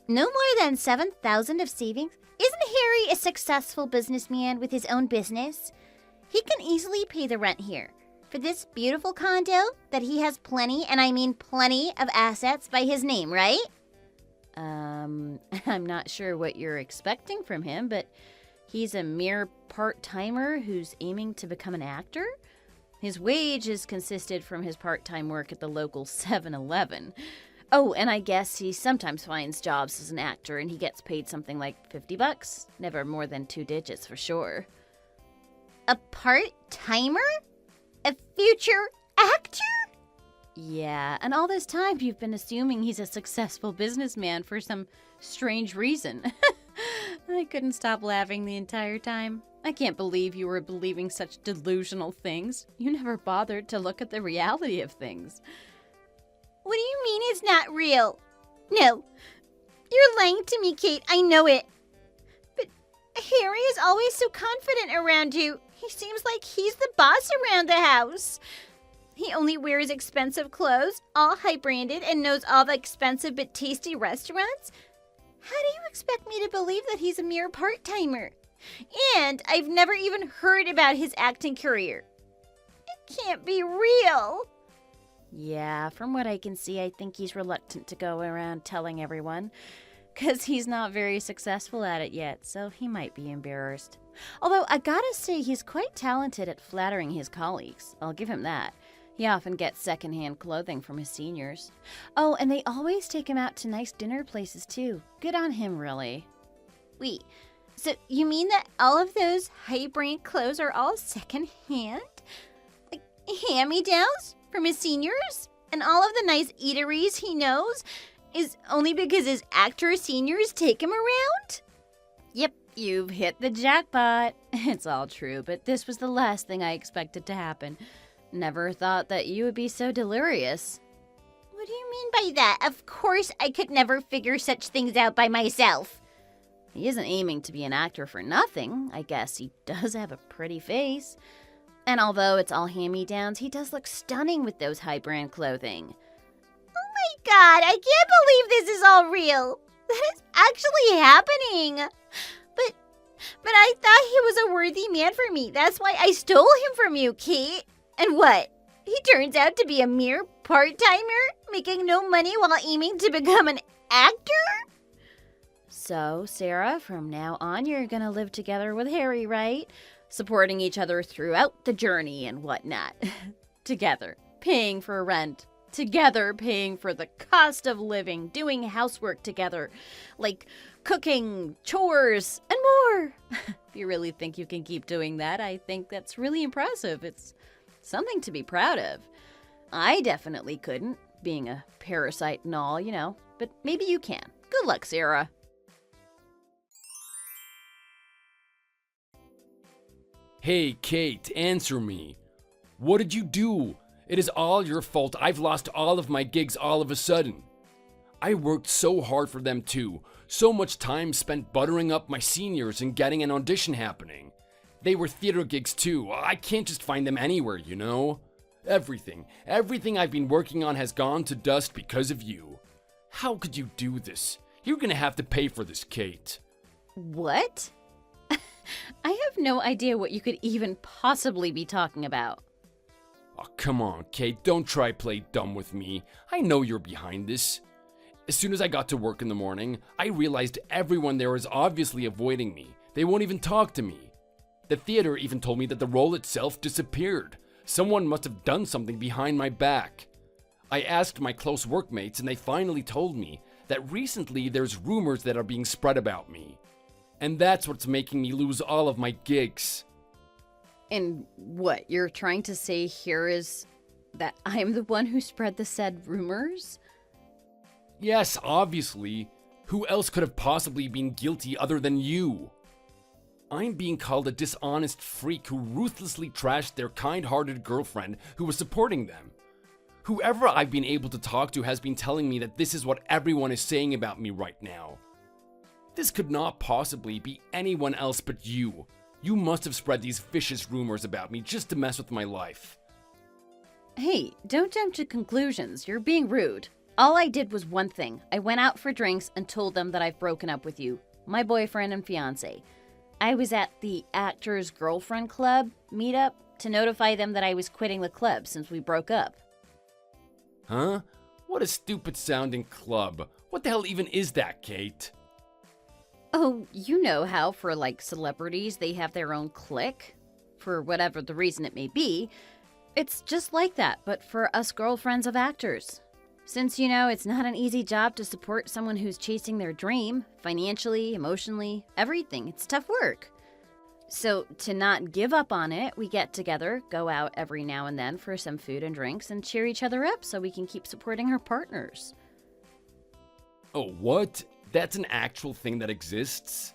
No more than $7,000 of savings? Isn't Harry a successful businessman with his own business? He can easily pay the rent here. For this beautiful condo that he has plenty, and I mean plenty, of assets by his name, right? I'm not sure what you're expecting from him, but he's a mere part-timer who's aiming to become an actor? His wages consisted from his part-time work at the local 7-Eleven. Oh, and I guess he sometimes finds jobs as an actor and he gets paid something like $50. Never more than 2 digits for sure. A part-timer? A future actor? Yeah, and all this time you've been assuming he's a successful businessman for some strange reason. I couldn't stop laughing the entire time. I can't believe you were believing such delusional things. You never bothered to look at the reality of things. What do you mean it's not real? No, you're lying to me, Kate. I know it. But Harry is always so confident around you. He seems like he's the boss around the house. He only wears expensive clothes, all high-branded, and knows all the expensive but tasty restaurants. How do you expect me to believe that he's a mere part-timer? And I've never even heard about his acting career. It can't be real. Yeah, from what I can see, I think he's reluctant to go around telling everyone. because he's not very successful at it yet, so he might be embarrassed. Although I gotta say, he's quite talented at flattering his colleagues. I'll give him that. He often gets secondhand clothing from his seniors. Oh, and they always take him out to nice dinner places too. Good on him, really. Wait, so you mean that all of those high-brand clothes are all secondhand? Like hand-me-downs from his seniors? And all of the nice eateries he knows is only because his actor seniors take him around? Yep, you've hit the jackpot. It's all true, but this was the last thing I expected to happen. Never thought that you would be so delirious. What do you mean by that? Of course I could never figure such things out by myself. He isn't aiming to be an actor for nothing. I guess he does have a pretty face. And although it's all hand-me-downs, he does look stunning with those high-brand clothing. Oh my god, I can't believe this is all real. That is actually happening. But I thought he was a worthy man for me. That's why I stole him from you, Kate. And what? He turns out to be a mere part-timer, making no money while aiming to become an actor? So, Sarah, from now on, you're gonna live together with Harry, right? Supporting each other throughout the journey and whatnot. Together, paying for rent. Together, paying for the cost of living. Doing housework together. Like cooking, chores, and more. If you really think you can keep doing that, I think that's really impressive. It's something to be proud of. I definitely couldn't, being a parasite and all, you know. But maybe you can. Good luck, Sarah. Hey, Kate, answer me. What did you do? It is all your fault. I've lost all of my gigs all of a sudden. I worked so hard for them too. So much time spent buttering up my seniors and getting an audition happening. They were theater gigs too. I can't just find them anywhere, you know? Everything I've been working on has gone to dust because of you. How could you do this? You're gonna have to pay for this, Kate. What? I have no idea what you could even possibly be talking about. Oh, come on, Kate, don't try play dumb with me. I know you're behind this. As soon as I got to work in the morning, I realized everyone there is obviously avoiding me. They won't even talk to me. The theater even told me that the role itself disappeared. Someone must have done something behind my back. I asked my close workmates and they finally told me that recently there's rumors that are being spread about me. And that's what's making me lose all of my gigs. And what you're trying to say here is that I'm the one who spread the said rumors? Yes, obviously. Who else could have possibly been guilty other than you? I'm being called a dishonest freak who ruthlessly trashed their kind-hearted girlfriend who was supporting them. Whoever I've been able to talk to has been telling me that this is what everyone is saying about me right now. This could not possibly be anyone else but you. You must have spread these vicious rumors about me just to mess with my life. Hey, don't jump to conclusions. You're being rude. All I did was one thing. I went out for drinks and told them that I've broken up with you, my boyfriend and fiance. I was at the Actors Girlfriend Club meetup to notify them that I was quitting the club since we broke up. Huh? What a stupid sounding club. What the hell even is that, Kate? Oh, you know how for like celebrities they have their own clique? For whatever the reason it may be. It's just like that, but for us girlfriends of actors. Since, you know, it's not an easy job to support someone who's chasing their dream, financially, emotionally, everything. It's tough work. So to not give up on it, we get together, go out every now and then for some food and drinks, and cheer each other up so we can keep supporting our partners. Oh, what? That's an actual thing that exists?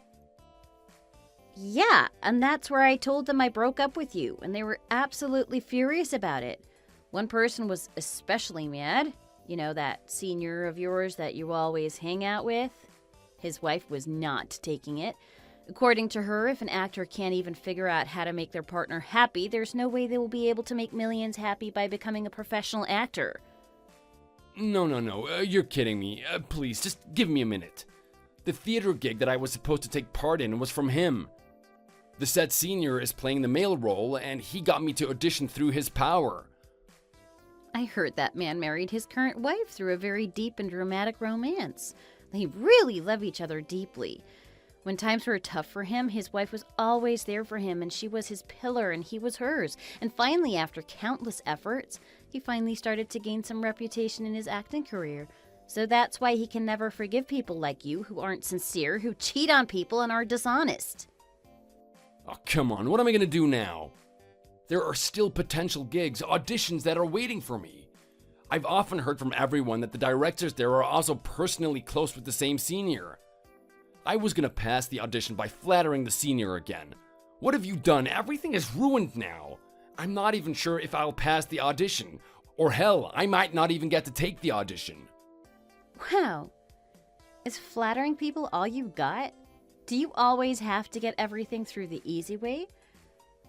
Yeah, and that's where I told them I broke up with you, and they were absolutely furious about it. One person was especially mad. You know, that senior of yours that you always hang out with? His wife was not taking it. According to her, if an actor can't even figure out how to make their partner happy, there's no way they will be able to make millions happy by becoming a professional actor. No, you're kidding me. Please, just give me a minute. The theater gig that I was supposed to take part in was from him. The said senior is playing the male role, and he got me to audition through his power. I heard that man married his current wife through a very deep and dramatic romance. They really love each other deeply. When times were tough for him, his wife was always there for him, and she was his pillar and he was hers. And finally, after countless efforts, he finally started to gain some reputation in his acting career. So that's why he can never forgive people like you who aren't sincere, who cheat on people and are dishonest. Oh, come on, what am I gonna do now? There are still potential gigs, auditions that are waiting for me. I've often heard from everyone that the directors there are also personally close with the same senior. I was gonna pass the audition by flattering the senior again. What have you done? Everything is ruined now. I'm not even sure if I'll pass the audition. Or hell, I might not even get to take the audition. Wow. Is flattering people all you got? Do you always have to get everything through the easy way?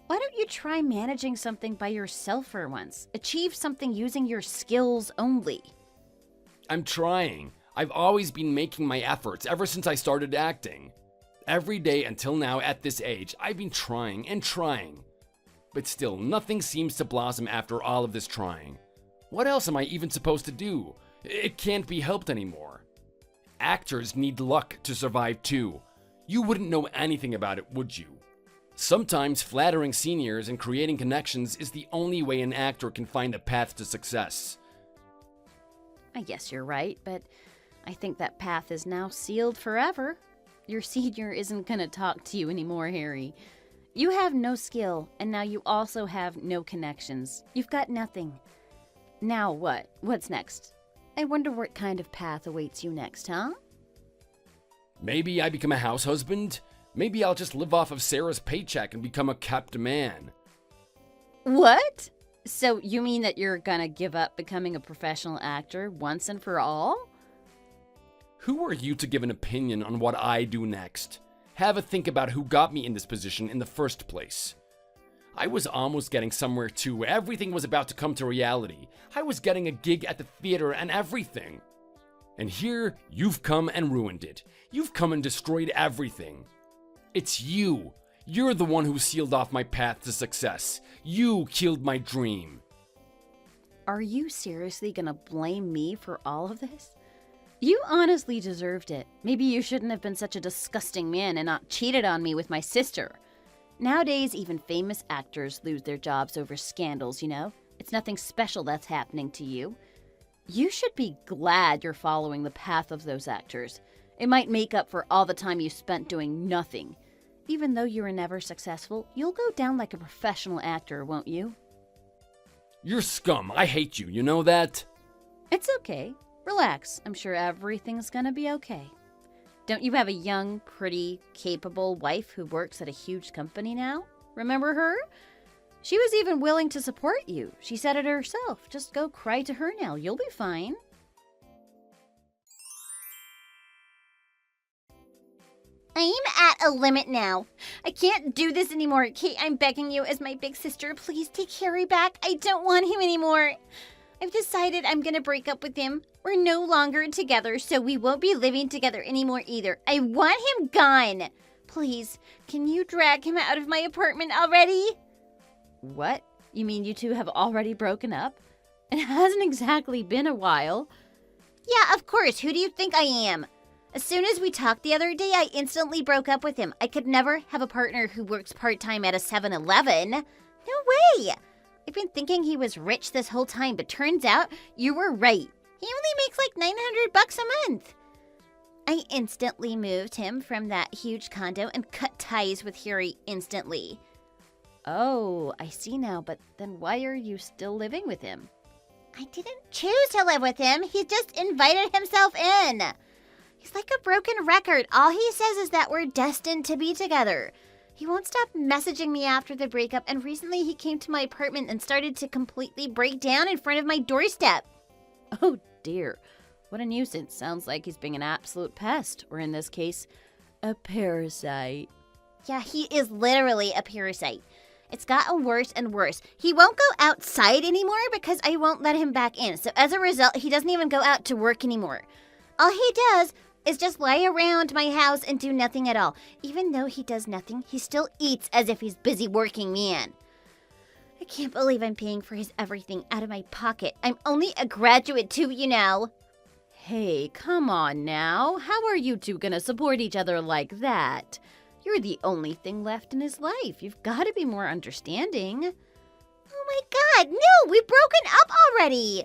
Why don't you try managing something by yourself for once? Achieve something using your skills only. I'm trying. I've always been making my efforts ever since I started acting. Every day until now at this age, I've been trying and trying. But still, nothing seems to blossom after all of this trying. What else am I even supposed to do? It can't be helped anymore. Actors need luck to survive too. You wouldn't know anything about it, would you? Sometimes flattering seniors and creating connections is the only way an actor can find a path to success. I guess you're right, but I think that path is now sealed forever. Your senior isn't gonna talk to you anymore, Harry. You have no skill, and now you also have no connections. You've got nothing. Now what? What's next? I wonder what kind of path awaits you next, huh? Maybe I become a house husband. Maybe I'll just live off of Sarah's paycheck and become a kept man. What? So you mean that you're gonna give up becoming a professional actor once and for all? Who are you to give an opinion on what I do next? Have a think about who got me in this position in the first place. I was almost getting somewhere too. Everything was about to come to reality. I was getting a gig at the theater and everything. And here, you've come and ruined it. You've come and destroyed everything. It's you. You're the one who sealed off my path to success. You killed my dream. Are you seriously gonna blame me for all of this? You honestly deserved it. Maybe you shouldn't have been such a disgusting man and not cheated on me with my sister. Nowadays, even famous actors lose their jobs over scandals, you know? It's nothing special that's happening to you. You should be glad you're following the path of those actors. It might make up for all the time you spent doing nothing. Even though you were never successful, you'll go down like a professional actor, won't you? You're scum. I hate you. You know that? It's okay. Relax. I'm sure everything's gonna be okay. Don't you have a young, pretty, capable wife who works at a huge company now? Remember her? She was even willing to support you. She said it herself. Just go cry to her now. You'll be fine. I'm at a limit now. I can't do this anymore. Kate, I'm begging you as my big sister, please take Harry back. I don't want him anymore. I've decided I'm gonna break up with him. We're no longer together, so we won't be living together anymore either. I want him gone. Please, can you drag him out of my apartment already? What? You mean you two have already broken up? It hasn't exactly been a while. Yeah, of course. Who do you think I am? As soon as we talked the other day, I instantly broke up with him. I could never have a partner who works part-time at a 7-Eleven. No way! I've been thinking he was rich this whole time, but turns out you were right. He only makes like $900 a month. I instantly moved him from that huge condo and cut ties with Harry instantly. Oh, I see now, but then why are you still living with him? I didn't choose to live with him. He just invited himself in. He's like a broken record. All he says is that we're destined to be together. He won't stop messaging me after the breakup, and recently he came to my apartment and started to completely break down in front of my doorstep. Oh dear, what a nuisance. Sounds like he's being an absolute pest, or in this case, a parasite. Yeah, he is literally a parasite. It's gotten worse and worse. He won't go outside anymore because I won't let him back in. So as a result, he doesn't even go out to work anymore. All he does is just lie around my house and do nothing at all. Even though he does nothing, he still eats as if he's busy working man. I can't believe I'm paying for his everything out of my pocket. I'm only a graduate too, you know. Hey, come on now. How are you two gonna support each other like that? You're the only thing left in his life. You've got to be more understanding. Oh my god, no! We've broken up already!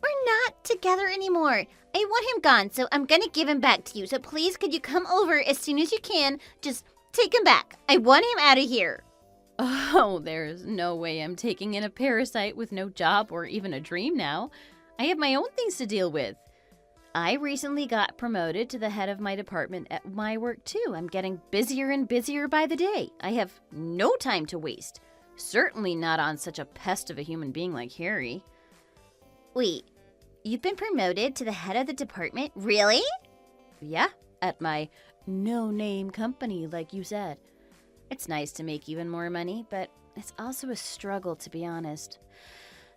We're not together anymore. I want him gone, so I'm gonna give him back to you. So please, could you come over as soon as you can? Just take him back. I want him out of here. Oh, there's no way I'm taking in a parasite with no job or even a dream now. I have my own things to deal with. I recently got promoted to the head of my department at my work too. I'm getting busier and busier by the day. I have no time to waste. Certainly not on such a pest of a human being like Harry. Wait, you've been promoted to the head of the department? Really? Yeah, at my no-name company, like you said. It's nice to make even more money, but it's also a struggle, to be honest.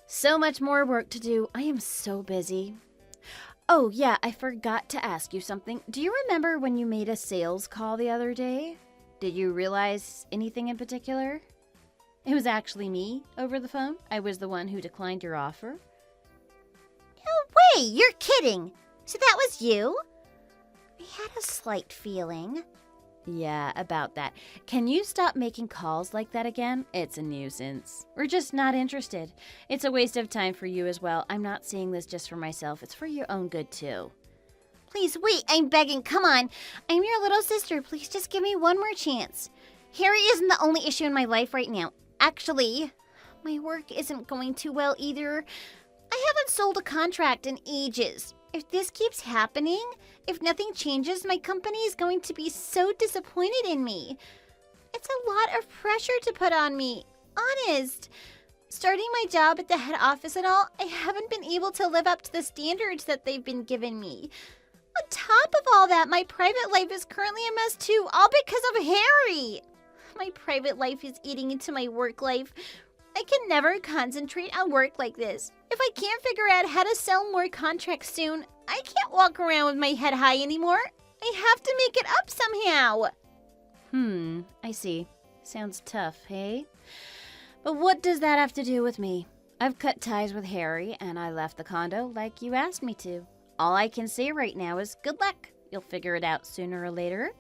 So much more work to do. I am so busy. Oh, yeah, I forgot to ask you something. Do you remember when you made a sales call the other day? Did you realize anything in particular? It was actually me over the phone. I was the one who declined your offer. No way! You're kidding! So that was you? I had a slight feeling. Yeah, about that. Can you stop making calls like that again? It's a nuisance. We're just not interested. It's a waste of time for you as well. I'm not seeing this just for myself. It's for your own good too. Please, wait, I'm begging. Come on. I'm your little sister. Please just give me one more chance. Harry isn't the only issue in my life right now. Actually, my work isn't going too well either. I haven't sold a contract in ages. If this keeps happening, if nothing changes, my company is going to be so disappointed in me. It's a lot of pressure to put on me. Honest. Starting my job at the head office and all, I haven't been able to live up to the standards that they've been giving me. On top of all that, my private life is currently a mess too, all because of Harry. My private life is eating into my work life. I can never concentrate on work like this. If I can't figure out how to sell more contracts soon, I can't walk around with my head high anymore. I have to make it up somehow. I see. Sounds tough, hey? But what does that have to do with me? I've cut ties with Harry and I left the condo like you asked me to. All I can say right now is good luck. You'll figure it out sooner or later.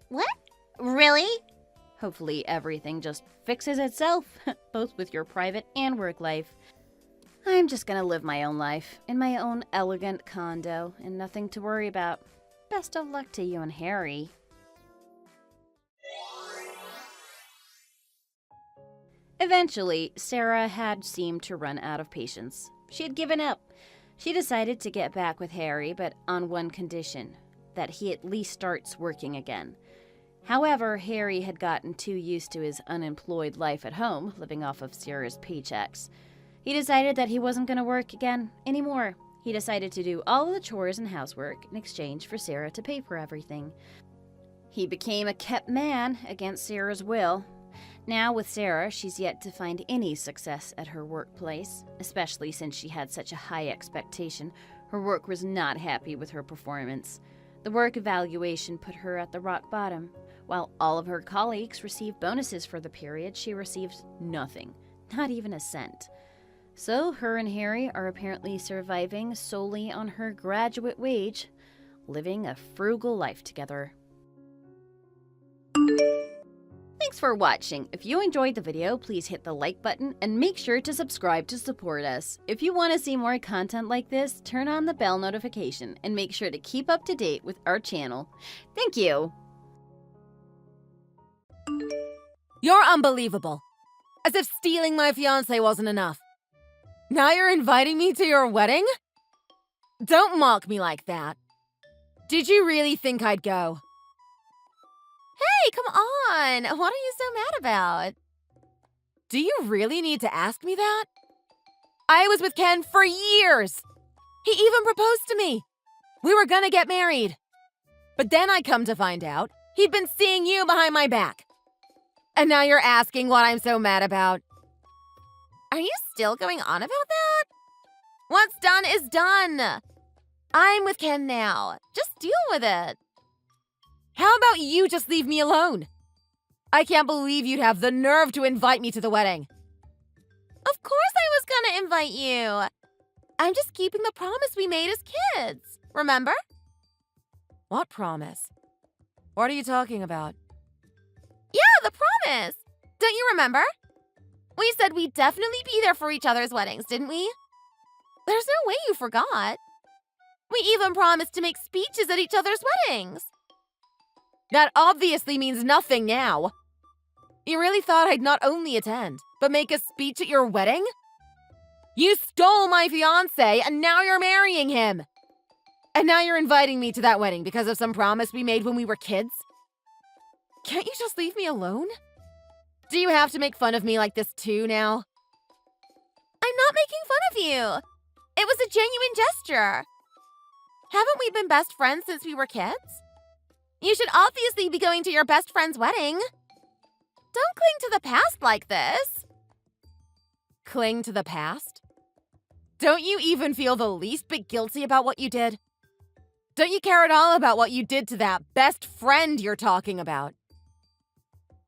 What? Really? Hopefully everything just fixes itself, both with your private and work life. I'm just gonna live my own life, in my own elegant condo, and nothing to worry about. Best of luck to you and Harry. Eventually, Sarah had seemed to run out of patience. She had given up. She decided to get back with Harry, but on one condition, that he at least starts working again. However, Harry had gotten too used to his unemployed life at home, living off of Sarah's paychecks. He decided that he wasn't going to work again anymore. He decided to do all of the chores and housework in exchange for Sarah to pay for everything. He became a kept man against Sarah's will. Now with Sarah, she's yet to find any success at her workplace, especially since she had such a high expectation. Her work was not happy with her performance. The work evaluation put her at the rock bottom. While all of her colleagues received bonuses for the period, she received nothing, not even a cent. So her and Harry are apparently surviving solely on her graduate wage, living a frugal life together. Thanks for watching. If you enjoyed the video, please hit the like button and make sure to subscribe to support us. If you want to see more content like this, turn on the bell notification and make sure to keep up to date with our channel. Thank you! You're unbelievable. As if stealing my fiancé wasn't enough. Now you're inviting me to your wedding? Don't mock me like that. Did you really think I'd go? Hey, come on! What are you so mad about? Do you really need to ask me that? I was with Ken for years. He even proposed to me. We were gonna get married. But then I come to find out he'd been seeing you behind my back. And now you're asking what I'm so mad about. Are you still going on about that? What's done is done. I'm with Ken now. Just deal with it. How about you just leave me alone? I can't believe you'd have the nerve to invite me to the wedding. Of course I was gonna invite you. I'm just keeping the promise we made as kids. Remember? What promise? What are you talking about? Yeah, the promise. Don't you remember? We said we'd definitely be there for each other's weddings, didn't we? There's no way you forgot. We even promised to make speeches at each other's weddings. That obviously means nothing now. You really thought I'd not only attend, but make a speech at your wedding? You stole my fiancé, and now you're marrying him. And now you're inviting me to that wedding because of some promise we made when we were kids? Can't you just leave me alone? Do you have to make fun of me like this too now? I'm not making fun of you. It was a genuine gesture. Haven't we been best friends since we were kids? You should obviously be going to your best friend's wedding. Don't cling to the past like this. Cling to the past? Don't you even feel the least bit guilty about what you did? Don't you care at all about what you did to that best friend you're talking about?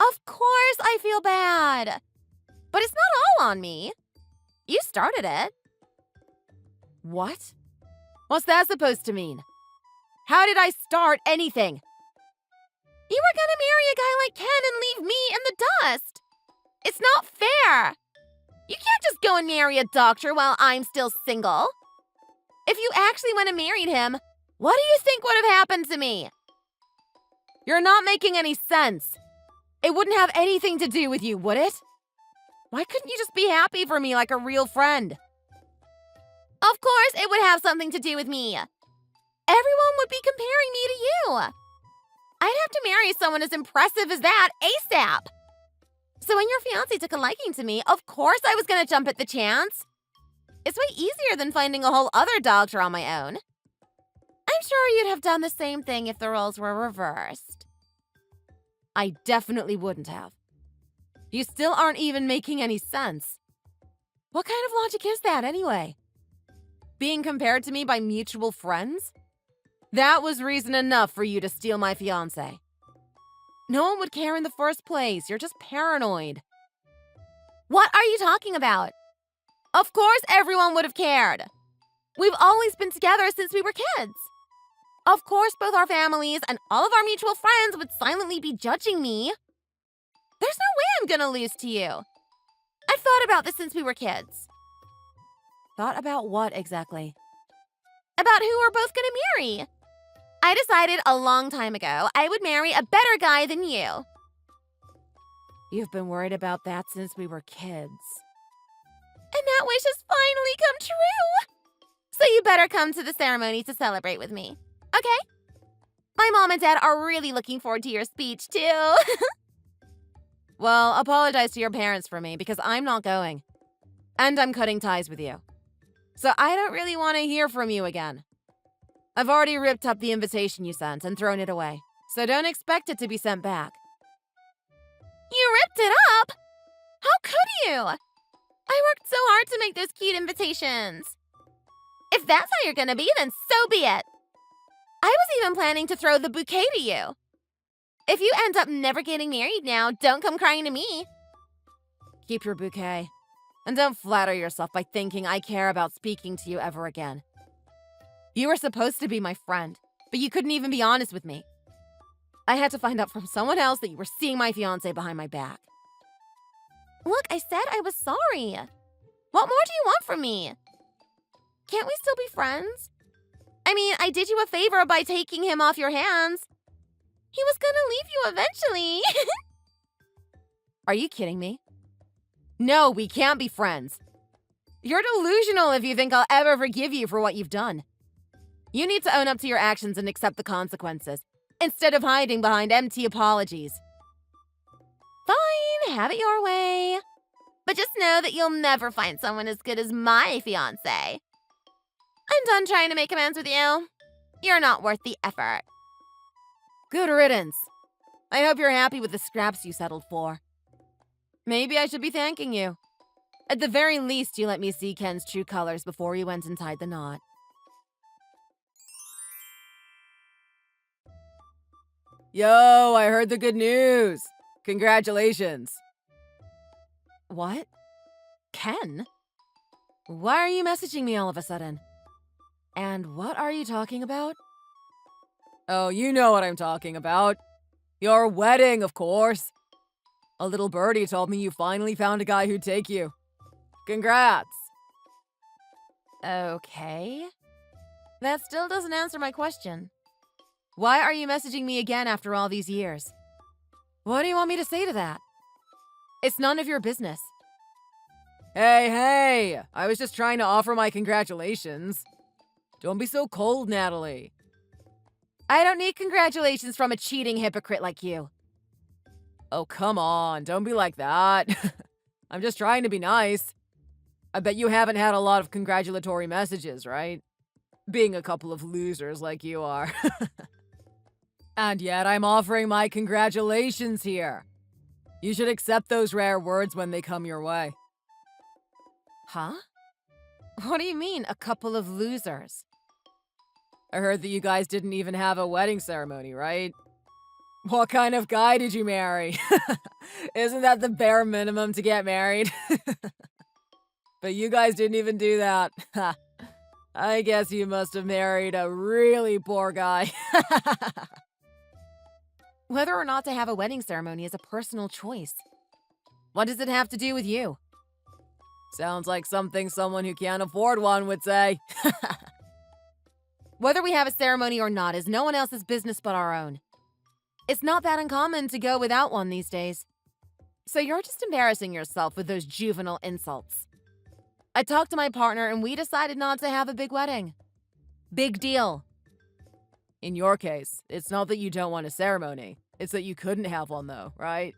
Of course I feel bad. But it's not all on me. You started it. What? What's that supposed to mean? How did I start anything? You were gonna marry a guy like Ken and leave me in the dust. It's not fair. You can't just go and marry a doctor while I'm still single. If you actually went and married him, what do you think would have happened to me? You're not making any sense. It wouldn't have anything to do with you, would it? Why couldn't you just be happy for me like a real friend? Of course it would have something to do with me. Everyone would be comparing me to you. I'd have to marry someone as impressive as that ASAP. So when your fiancé took a liking to me, of course I was gonna jump at the chance. It's way easier than finding a whole other doctor on my own. I'm sure you'd have done the same thing if the roles were reversed. I definitely wouldn't have. You still aren't even making any sense. What kind of logic is that anyway? Being compared to me by mutual friends? That was reason enough for you to steal my fiancé. No one would care in the first place. You're just paranoid. What are you talking about? Of course everyone would have cared. We've always been together since we were kids. Of course both our families and all of our mutual friends would silently be judging me. There's no way I'm gonna lose to you. I've thought about this since we were kids. Thought about what exactly? About who we're both gonna marry. I decided a long time ago I would marry a better guy than you. You've been worried about that since we were kids. And that wish has finally come true. So you better come to the ceremony to celebrate with me, okay? My mom and dad are really looking forward to your speech, too. Well, apologize to your parents for me because I'm not going. And I'm cutting ties with you. So I don't really want to hear from you again. I've already ripped up the invitation you sent and thrown it away. So don't expect it to be sent back. You ripped it up? How could you? I worked so hard to make those cute invitations. If that's how you're gonna be, then so be it. I was even planning to throw the bouquet to you. If you end up never getting married now, don't come crying to me. Keep your bouquet. And don't flatter yourself by thinking I care about speaking to you ever again. You were supposed to be my friend, but you couldn't even be honest with me. I had to find out from someone else that you were seeing my fiancé behind my back. Look, I said I was sorry. What more do you want from me? Can't we still be friends? I mean, I did you a favor by taking him off your hands. He was gonna leave you eventually. Are you kidding me? No, we can't be friends. You're delusional if you think I'll ever forgive you for what you've done. You need to own up to your actions and accept the consequences, instead of hiding behind empty apologies. Fine, have it your way. But just know that you'll never find someone as good as my fiancé. I'm done trying to make amends with you. You're not worth the effort. Good riddance. I hope you're happy with the scraps you settled for. Maybe I should be thanking you. At the very least, you let me see Ken's true colors before you went and tied the knot. Yo, I heard the good news. Congratulations. What? Ken? Why are you messaging me all of a sudden? And what are you talking about? Oh, you know what I'm talking about. Your wedding, of course. A little birdie told me you finally found a guy who'd take you. Congrats. Okay. That still doesn't answer my question. Why are you messaging me again after all these years? What do you want me to say to that? It's none of your business. Hey, I was just trying to offer my congratulations. Don't be so cold, Natalie. I don't need congratulations from a cheating hypocrite like you. Oh, come on, don't be like that. I'm just trying to be nice. I bet you haven't had a lot of congratulatory messages, right? Being a couple of losers like you are. And yet I'm offering my congratulations here. You should accept those rare words when they come your way. Huh? What do you mean, a couple of losers? I heard that you guys didn't even have a wedding ceremony, right? What kind of guy did you marry? Isn't that the bare minimum to get married? But you guys didn't even do that. I guess you must have married a really poor guy. Whether or not to have a wedding ceremony is a personal choice. What does it have to do with you? Sounds like something someone who can't afford one would say. Whether we have a ceremony or not is no one else's business but our own. It's not that uncommon to go without one these days. So you're just embarrassing yourself with those juvenile insults. I talked to my partner and we decided not to have a big wedding. Big deal. In your case, it's not that you don't want a ceremony. It's that you couldn't have one though, right?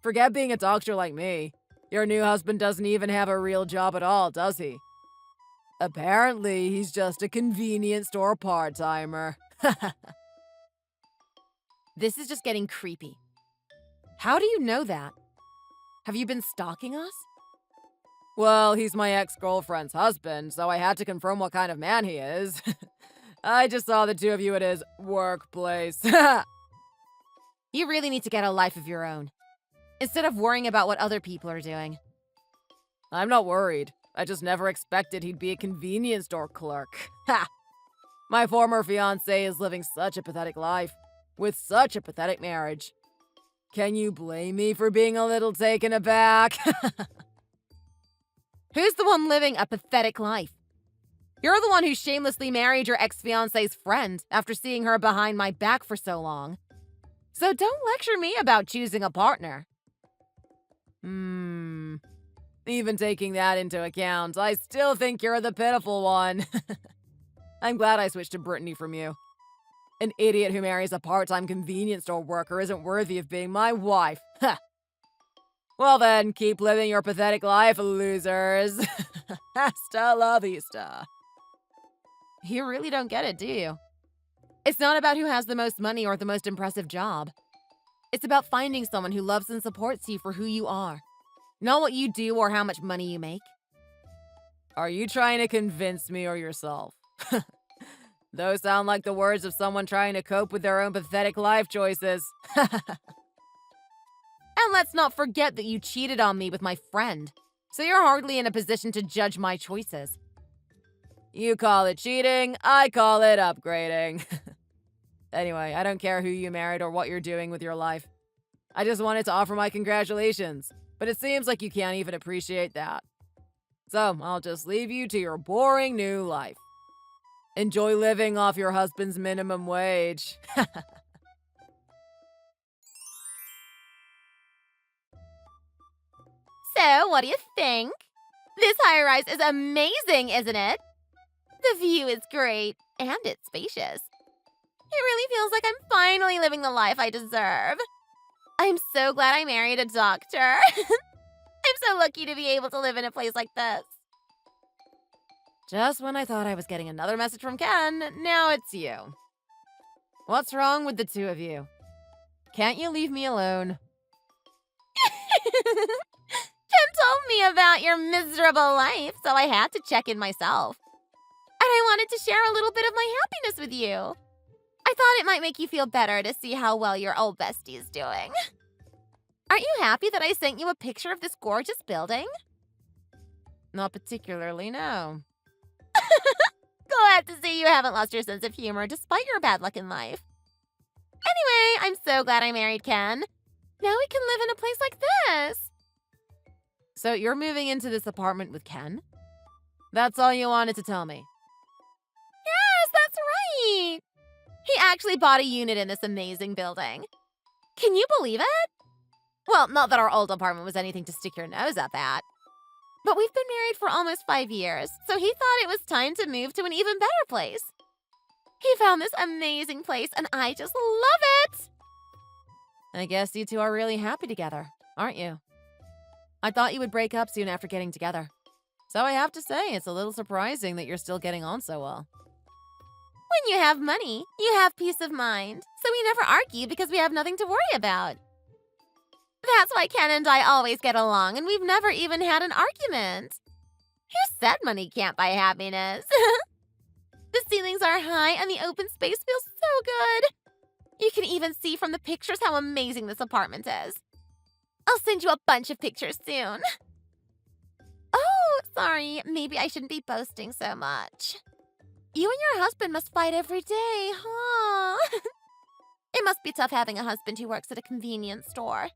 Forget being a doctor like me. Your new husband doesn't even have a real job at all, does he? Apparently, he's just a convenience store part-timer. This is just getting creepy. How do you know that? Have you been stalking us? Well, he's my ex-girlfriend's husband, so I had to confirm what kind of man he is. I just saw the two of you at his workplace. You really need to get a life of your own, instead of worrying about what other people are doing. I'm not worried. I just never expected he'd be a convenience store clerk. Ha! My former fiancé is living such a pathetic life, with such a pathetic marriage. Can you blame me for being a little taken aback? Who's the one living a pathetic life? You're the one who shamelessly married your ex-fiancé's friend after seeing her behind my back for so long. So don't lecture me about choosing a partner. Even taking that into account, I still think you're the pitiful one. I'm glad I switched to Brittany from you. An idiot who marries a part-time convenience store worker isn't worthy of being my wife. Well then, keep living your pathetic life, losers. Hasta la vista. You really don't get it, do you? It's not about who has the most money or the most impressive job. It's about finding someone who loves and supports you for who you are, not what you do or how much money you make. Are you trying to convince me or yourself? Those sound like the words of someone trying to cope with their own pathetic life choices. And let's not forget that you cheated on me with my friend, so you're hardly in a position to judge my choices. You call it cheating, I call it upgrading. Anyway, I don't care who you married or what you're doing with your life. I just wanted to offer my congratulations, but it seems like you can't even appreciate that. So, I'll just leave you to your boring new life. Enjoy living off your husband's minimum wage. So, what do you think? This high-rise is amazing, isn't it? The view is great, and it's spacious. It really feels like I'm finally living the life I deserve. I'm so glad I married a doctor. I'm so lucky to be able to live in a place like this. Just when I thought I was getting another message from Ken, now it's you. What's wrong with the two of you? Can't you leave me alone? Ken told me about your miserable life, so I had to check in myself. And I wanted to share a little bit of my happiness with you. I thought it might make you feel better to see how well your old bestie's doing. Aren't you happy that I sent you a picture of this gorgeous building? Not particularly, no. Glad to see you haven't lost your sense of humor despite your bad luck in life. Anyway, I'm so glad I married Ken. Now we can live in a place like this. So you're moving into this apartment with Ken? That's all you wanted to tell me. Yes, that's right. He actually bought a unit in this amazing building. Can you believe it? Well, not that our old apartment was anything to stick your nose up at. But we've been married for almost 5 years, so he thought it was time to move to an even better place. He found this amazing place, and I just love it! I guess you two are really happy together, aren't you? I thought you would break up soon after getting together. So I have to say, it's a little surprising that you're still getting on so well. When you have money, you have peace of mind, so we never argue because we have nothing to worry about. That's why Ken and I always get along, and we've never even had an argument. Who said money can't buy happiness? The ceilings are high, and the open space feels so good. You can even see from the pictures how amazing this apartment is. I'll send you a bunch of pictures soon. Oh, sorry, maybe I shouldn't be boasting so much. You and your husband must fight every day, huh? It must be tough having a husband who works at a convenience store.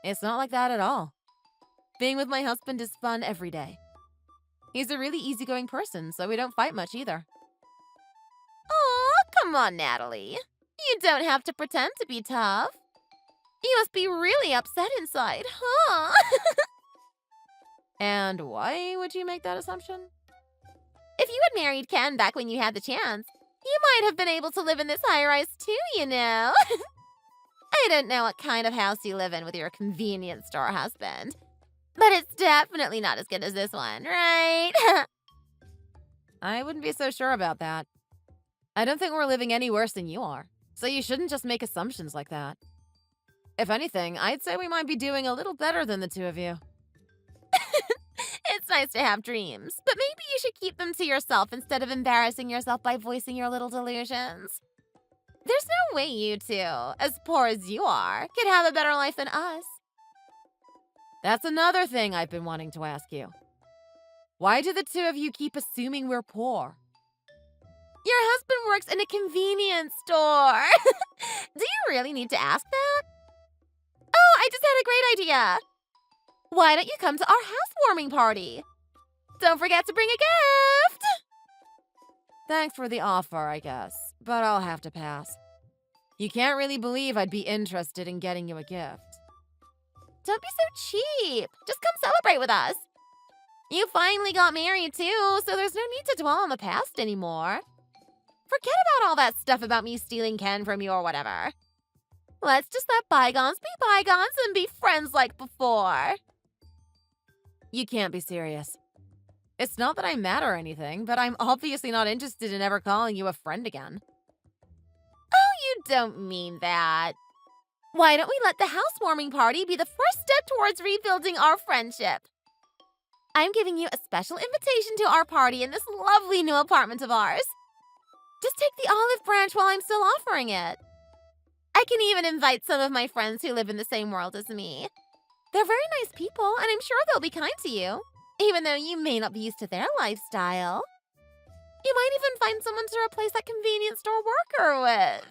It's not like that at all. Being with my husband is fun every day. He's a really easygoing person, so we don't fight much either. Aw, come on, Natalie. You don't have to pretend to be tough. You must be really upset inside, huh? And why would you make that assumption? If you had married Ken back when you had the chance, you might have been able to live in this high-rise too, you know. I don't know what kind of house you live in with your convenience store husband, but it's definitely not as good as this one, right? I wouldn't be so sure about that. I don't think we're living any worse than you are, so you shouldn't just make assumptions like that. If anything, I'd say we might be doing a little better than the two of you. It's nice to have dreams, but maybe you should keep them to yourself instead of embarrassing yourself by voicing your little delusions. There's no way you two, as poor as you are, could have a better life than us. That's another thing I've been wanting to ask you. Why do the two of you keep assuming we're poor? Your husband works in a convenience store. Do you really need to ask that? Oh, I just had a great idea. Why don't you come to our housewarming party? Don't forget to bring a gift. Thanks for the offer, I guess, but I'll have to pass. You can't really believe I'd be interested in getting you a gift. Don't be so cheap. Just come celebrate with us. You finally got married too, so there's no need to dwell on the past anymore. Forget about all that stuff about me stealing Ken from you or whatever. Let's just let bygones be bygones and be friends like before. You can't be serious. It's not that I'm mad or anything, but I'm obviously not interested in ever calling you a friend again. Oh, you don't mean that. Why don't we let the housewarming party be the first step towards rebuilding our friendship? I'm giving you a special invitation to our party in this lovely new apartment of ours. Just take the olive branch while I'm still offering it. I can even invite some of my friends who live in the same world as me. They're very nice people, and I'm sure they'll be kind to you, even though you may not be used to their lifestyle. You might even find someone to replace that convenience store worker with.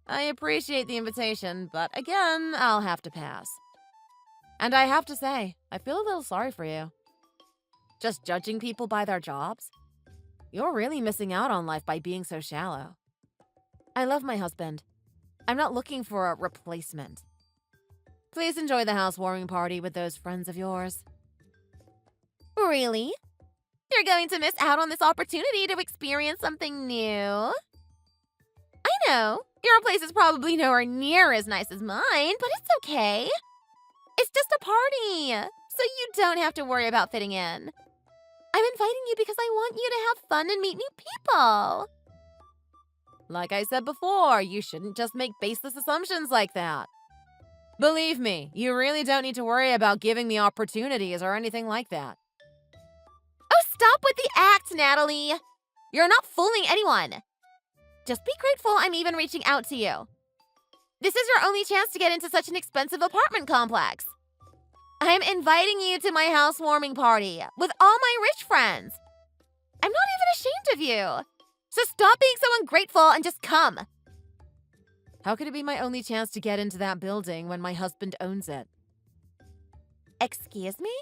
I appreciate the invitation, but again, I'll have to pass. And I have to say, I feel a little sorry for you. Just judging people by their jobs? You're really missing out on life by being so shallow. I love my husband. I'm not looking for a replacement. Please enjoy the housewarming party with those friends of yours. Really? You're going to miss out on this opportunity to experience something new? I know, your place is probably nowhere near as nice as mine, but it's okay. It's just a party, so you don't have to worry about fitting in. I'm inviting you because I want you to have fun and meet new people. Like I said before, you shouldn't just make baseless assumptions like that. Believe me, you really don't need to worry about giving me opportunities or anything like that. Oh, stop with the act, Natalie. You're not fooling anyone. Just be grateful I'm even reaching out to you. This is your only chance to get into such an expensive apartment complex. I'm inviting you to my housewarming party with all my rich friends. I'm not even ashamed of you. So stop being so ungrateful and just come. How could it be my only chance to get into that building when my husband owns it? Excuse me?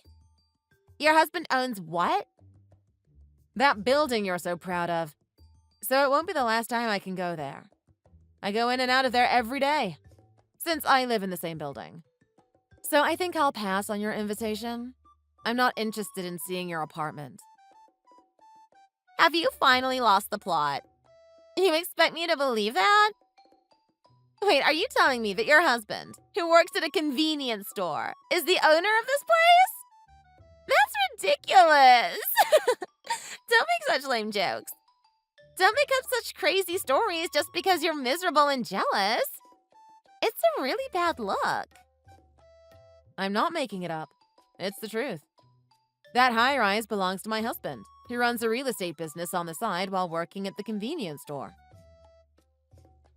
Your husband owns what? That building you're so proud of. So it won't be the last time I can go there. I go in and out of there every day, since I live in the same building. So I think I'll pass on your invitation. I'm not interested in seeing your apartment. Have you finally lost the plot? You expect me to believe that? Wait, are you telling me that your husband, who works at a convenience store, is the owner of this place? That's ridiculous! Don't make such lame jokes. Don't make up such crazy stories just because you're miserable and jealous. It's a really bad look. I'm not making it up. It's the truth. That high-rise belongs to my husband, who runs a real estate business on the side while working at the convenience store.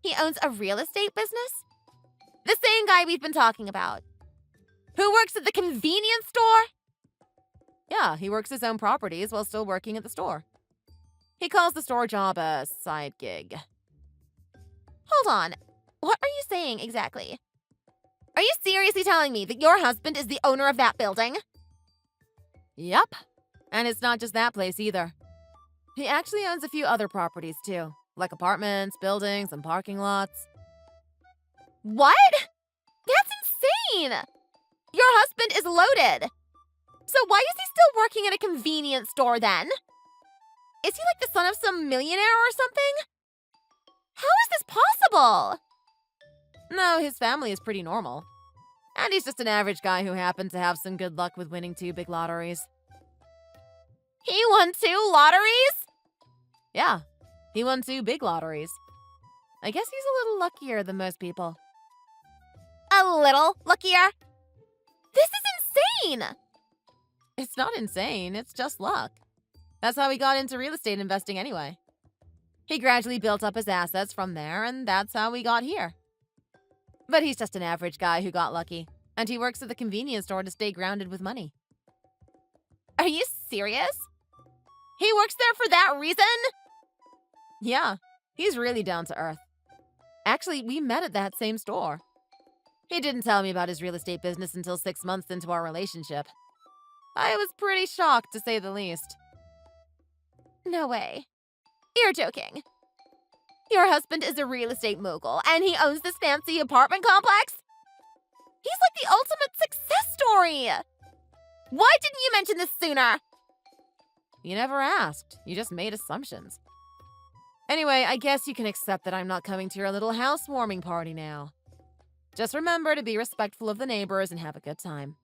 He owns a real estate business? The same guy we've been talking about. Who works at the convenience store? Yeah, he works his own properties while still working at the store. He calls the store job a side gig. Hold on. What are you saying exactly? Are you seriously telling me that your husband is the owner of that building? Yep. And it's not just that place either. He actually owns a few other properties too, like apartments, buildings, and parking lots. What? That's insane! Your husband is loaded. So why is he still working at a convenience store then? Is he like the son of some millionaire or something? How is this possible? No, his family is pretty normal. And he's just an average guy who happened to have some good luck with winning 2 big lotteries. He won 2 lotteries? Yeah, he won 2 big lotteries. I guess he's a little luckier than most people. A little luckier? This is insane! It's not insane, it's just luck. That's how he got into real estate investing anyway. He gradually built up his assets from there, and that's how we got here. But he's just an average guy who got lucky, and he works at the convenience store to stay grounded with money. Are you serious? He works there for that reason? Yeah, he's really down to earth. Actually, we met at that same store. He didn't tell me about his real estate business until 6 months into our relationship. I was pretty shocked, to say the least. No way. You're joking. Your husband is a real estate mogul, and he owns this fancy apartment complex? He's like the ultimate success story! Why didn't you mention this sooner? You never asked. You just made assumptions. Anyway, I guess you can accept that I'm not coming to your little housewarming party now. Just remember to be respectful of the neighbors and have a good time.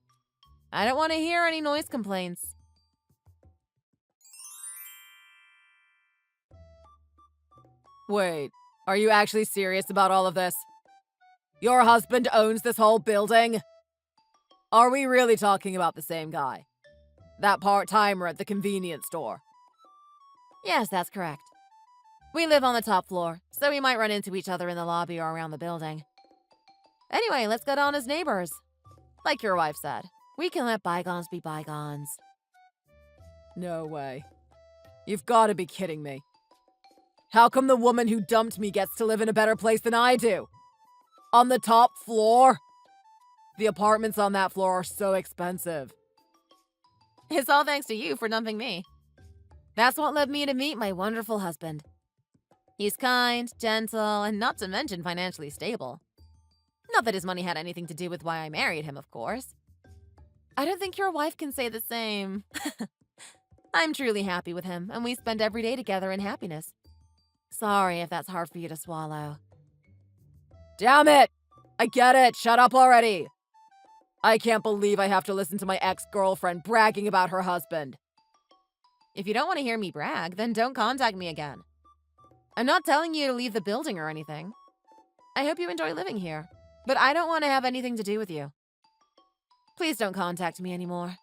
I don't want to hear any noise complaints. Wait, are you actually serious about all of this? Your husband owns this whole building? Are we really talking about the same guy? That part-timer at the convenience store? Yes, that's correct. We live on the top floor, so we might run into each other in the lobby or around the building. Anyway, let's get on as neighbors. Like your wife said, we can let bygones be bygones. No way. You've got to be kidding me. How come the woman who dumped me gets to live in a better place than I do? On the top floor? The apartments on that floor are so expensive. It's all thanks to you for dumping me. That's what led me to meet my wonderful husband. He's kind, gentle, and not to mention financially stable. Not that his money had anything to do with why I married him, of course. I don't think your wife can say the same. I'm truly happy with him, and we spend every day together in happiness. Sorry if that's hard for you to swallow. Damn it! I get it! Shut up already! I can't believe I have to listen to my ex-girlfriend bragging about her husband. If you don't want to hear me brag, then don't contact me again. I'm not telling you to leave the building or anything. I hope you enjoy living here, but I don't want to have anything to do with you. Please don't contact me anymore.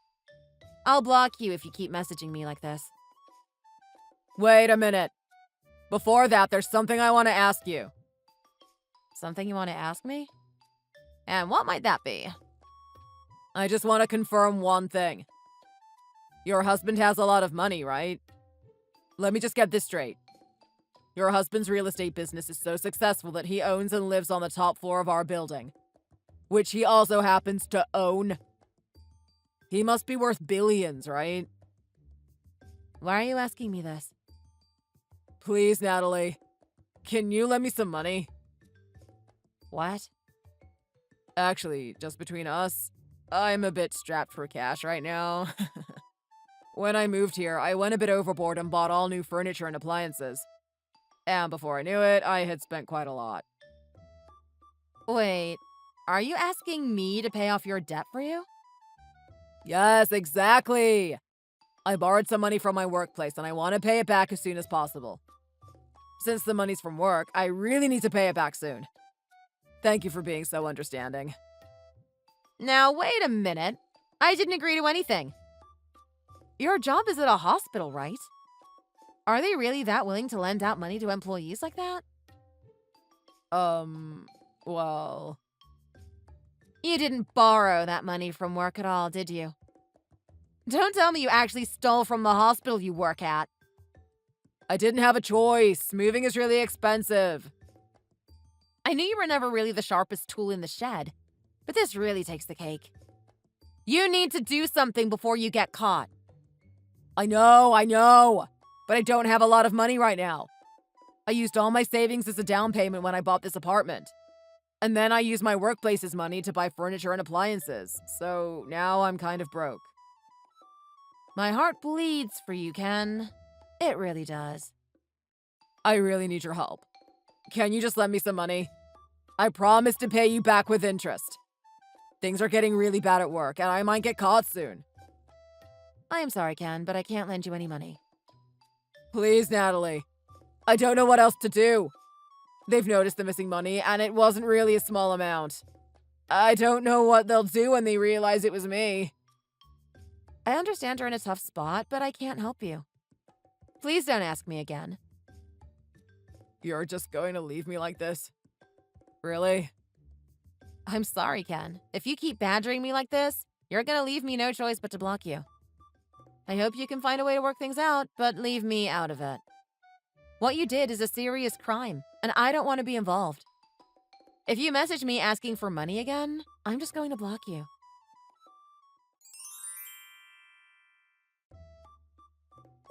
I'll block you if you keep messaging me like this. Wait a minute. Before that, there's something I want to ask you. Something you want to ask me? And what might that be? I just want to confirm one thing. Your husband has a lot of money, right? Let me just get this straight. Your husband's real estate business is so successful that he owns and lives on the top floor of our building, which he also happens to own. He must be worth billions, right? Why are you asking me this? Please, Natalie. Can you lend me some money? What? Actually, just between us, I'm a bit strapped for cash right now. When I moved here, I went a bit overboard and bought all new furniture and appliances. And before I knew it, I had spent quite a lot. Wait, are you asking me to pay off your debt for you? Yes, exactly. I borrowed some money from my workplace and I want to pay it back as soon as possible. Since the money's from work, I really need to pay it back soon. Thank you for being so understanding. Now, wait a minute. I didn't agree to anything. Your job is at a hospital, right? Are they really that willing to lend out money to employees like that? Well... You didn't borrow that money from work at all, did you? Don't tell me you actually stole from the hospital you work at. I didn't have a choice. Moving is really expensive. I knew you were never really the sharpest tool in the shed, but this really takes the cake. You need to do something before you get caught. I know, but I don't have a lot of money right now. I used all my savings as a down payment when I bought this apartment. And then I used my workplace's money to buy furniture and appliances, so now I'm kind of broke. My heart bleeds for you, Ken. It really does. I really need your help. Can you just lend me some money? I promise to pay you back with interest. Things are getting really bad at work, and I might get caught soon. I am sorry, Ken, but I can't lend you any money. Please, Natalie. I don't know what else to do. They've noticed the missing money, and it wasn't really a small amount. I don't know what they'll do when they realize it was me. I understand you're in a tough spot, but I can't help you. Please don't ask me again. You're just going to leave me like this? Really? I'm sorry, Ken. If you keep badgering me like this, you're gonna leave me no choice but to block you. I hope you can find a way to work things out, but leave me out of it. What you did is a serious crime, and I don't want to be involved. If you message me asking for money again, I'm just going to block you.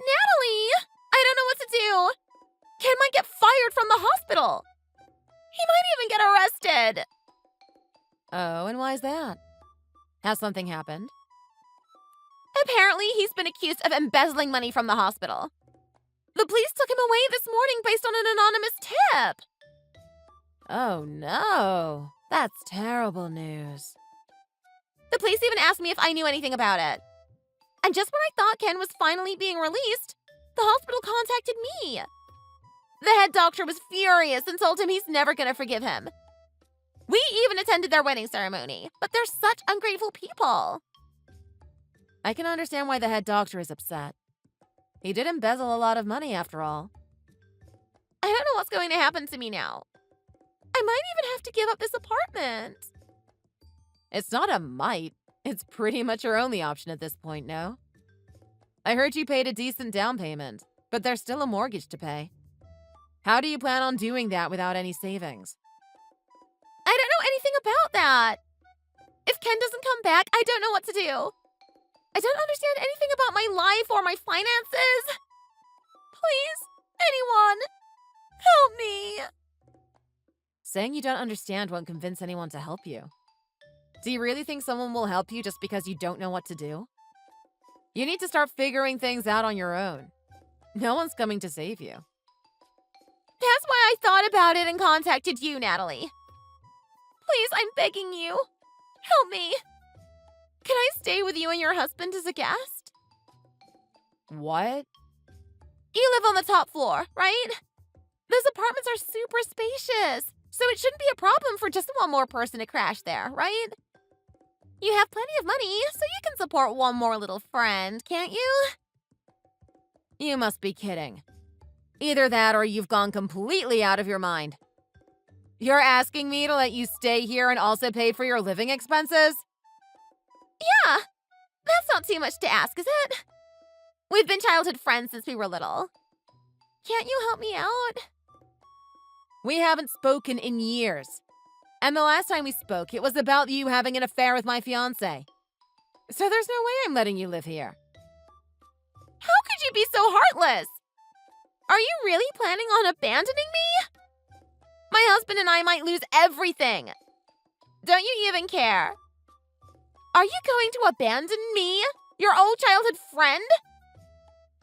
Natalie! I don't know what to do! Ken might get fired from the hospital! He might even get arrested! Oh, and why is that? Has something happened? Apparently, he's been accused of embezzling money from the hospital. The police took him away this morning based on an anonymous tip. Oh no, that's terrible news. The police even asked me if I knew anything about it. And just when I thought Ken was finally being released, the hospital contacted me. The head doctor was furious and told him he's never gonna forgive him. We even attended their wedding ceremony, but they're such ungrateful people. I can understand why the head doctor is upset. He did embezzle a lot of money after all. I don't know what's going to happen to me now. I might even have to give up this apartment. It's not a might. It's pretty much your only option at this point, no? I heard you paid a decent down payment, but there's still a mortgage to pay. How do you plan on doing that without any savings? I don't know anything about that. If Ken doesn't come back, I don't know what to do. I don't understand anything about my life or my finances. Please, anyone, help me. Saying you don't understand won't convince anyone to help you. Do you really think someone will help you just because you don't know what to do? You need to start figuring things out on your own. No one's coming to save you. That's why I thought about it and contacted you, Natalie. Please, I'm begging you. Help me. Can I stay with you and your husband as a guest? What? You live on the top floor, right? Those apartments are super spacious, so it shouldn't be a problem for just one more person to crash there, right? You have plenty of money, so you can support one more little friend, can't you? You must be kidding. Either that or you've gone completely out of your mind. You're asking me to let you stay here and also pay for your living expenses? Yeah, that's not too much to ask, is it? We've been childhood friends since we were little. Can't you help me out? We haven't spoken in years. And the last time we spoke, it was about you having an affair with my fiancé. So there's no way I'm letting you live here. How could you be so heartless? Are you really planning on abandoning me? My husband and I might lose everything. Don't you even care? Are you going to abandon me, your old childhood friend?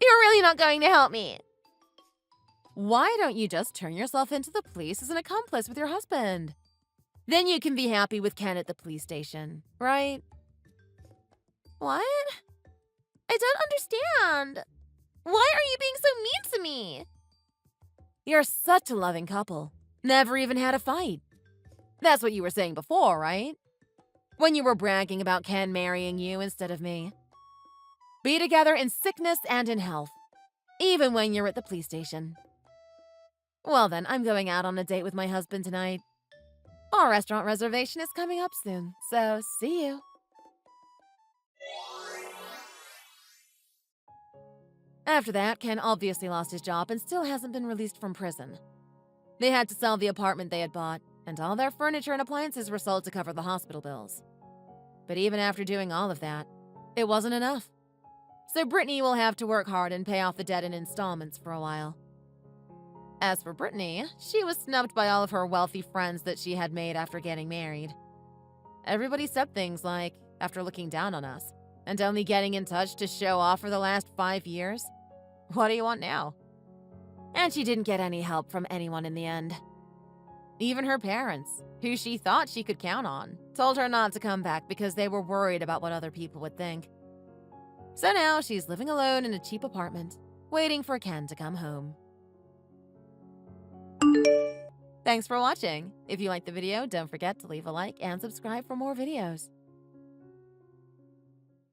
You're really not going to help me. Why don't you just turn yourself into the police as an accomplice with your husband? Then you can be happy with Ken at the police station, right? What? I don't understand. Why are you being so mean to me? You're such a loving couple. Never even had a fight. That's what you were saying before, right? When you were bragging about Ken marrying you instead of me. Be together in sickness and in health, even when you're at the police station. Well then, I'm going out on a date with my husband tonight. Our restaurant reservation is coming up soon, so see you. After that, Ken obviously lost his job and still hasn't been released from prison. They had to sell the apartment they had bought, and all their furniture and appliances were sold to cover the hospital bills. But even after doing all of that, it wasn't enough. So Brittany will have to work hard and pay off the debt in installments for a while. As for Brittany, she was snubbed by all of her wealthy friends that she had made after getting married. Everybody said things like, after looking down on us, and only getting in touch to show off for the last 5 years. What do you want now? And she didn't get any help from anyone in the end. Even her parents, who she thought she could count on, told her not to come back because they were worried about what other people would think. So now she's living alone in a cheap apartment, waiting for Ken to come home. Thanks for watching. If you liked the video, don't forget to leave a like and subscribe for more videos.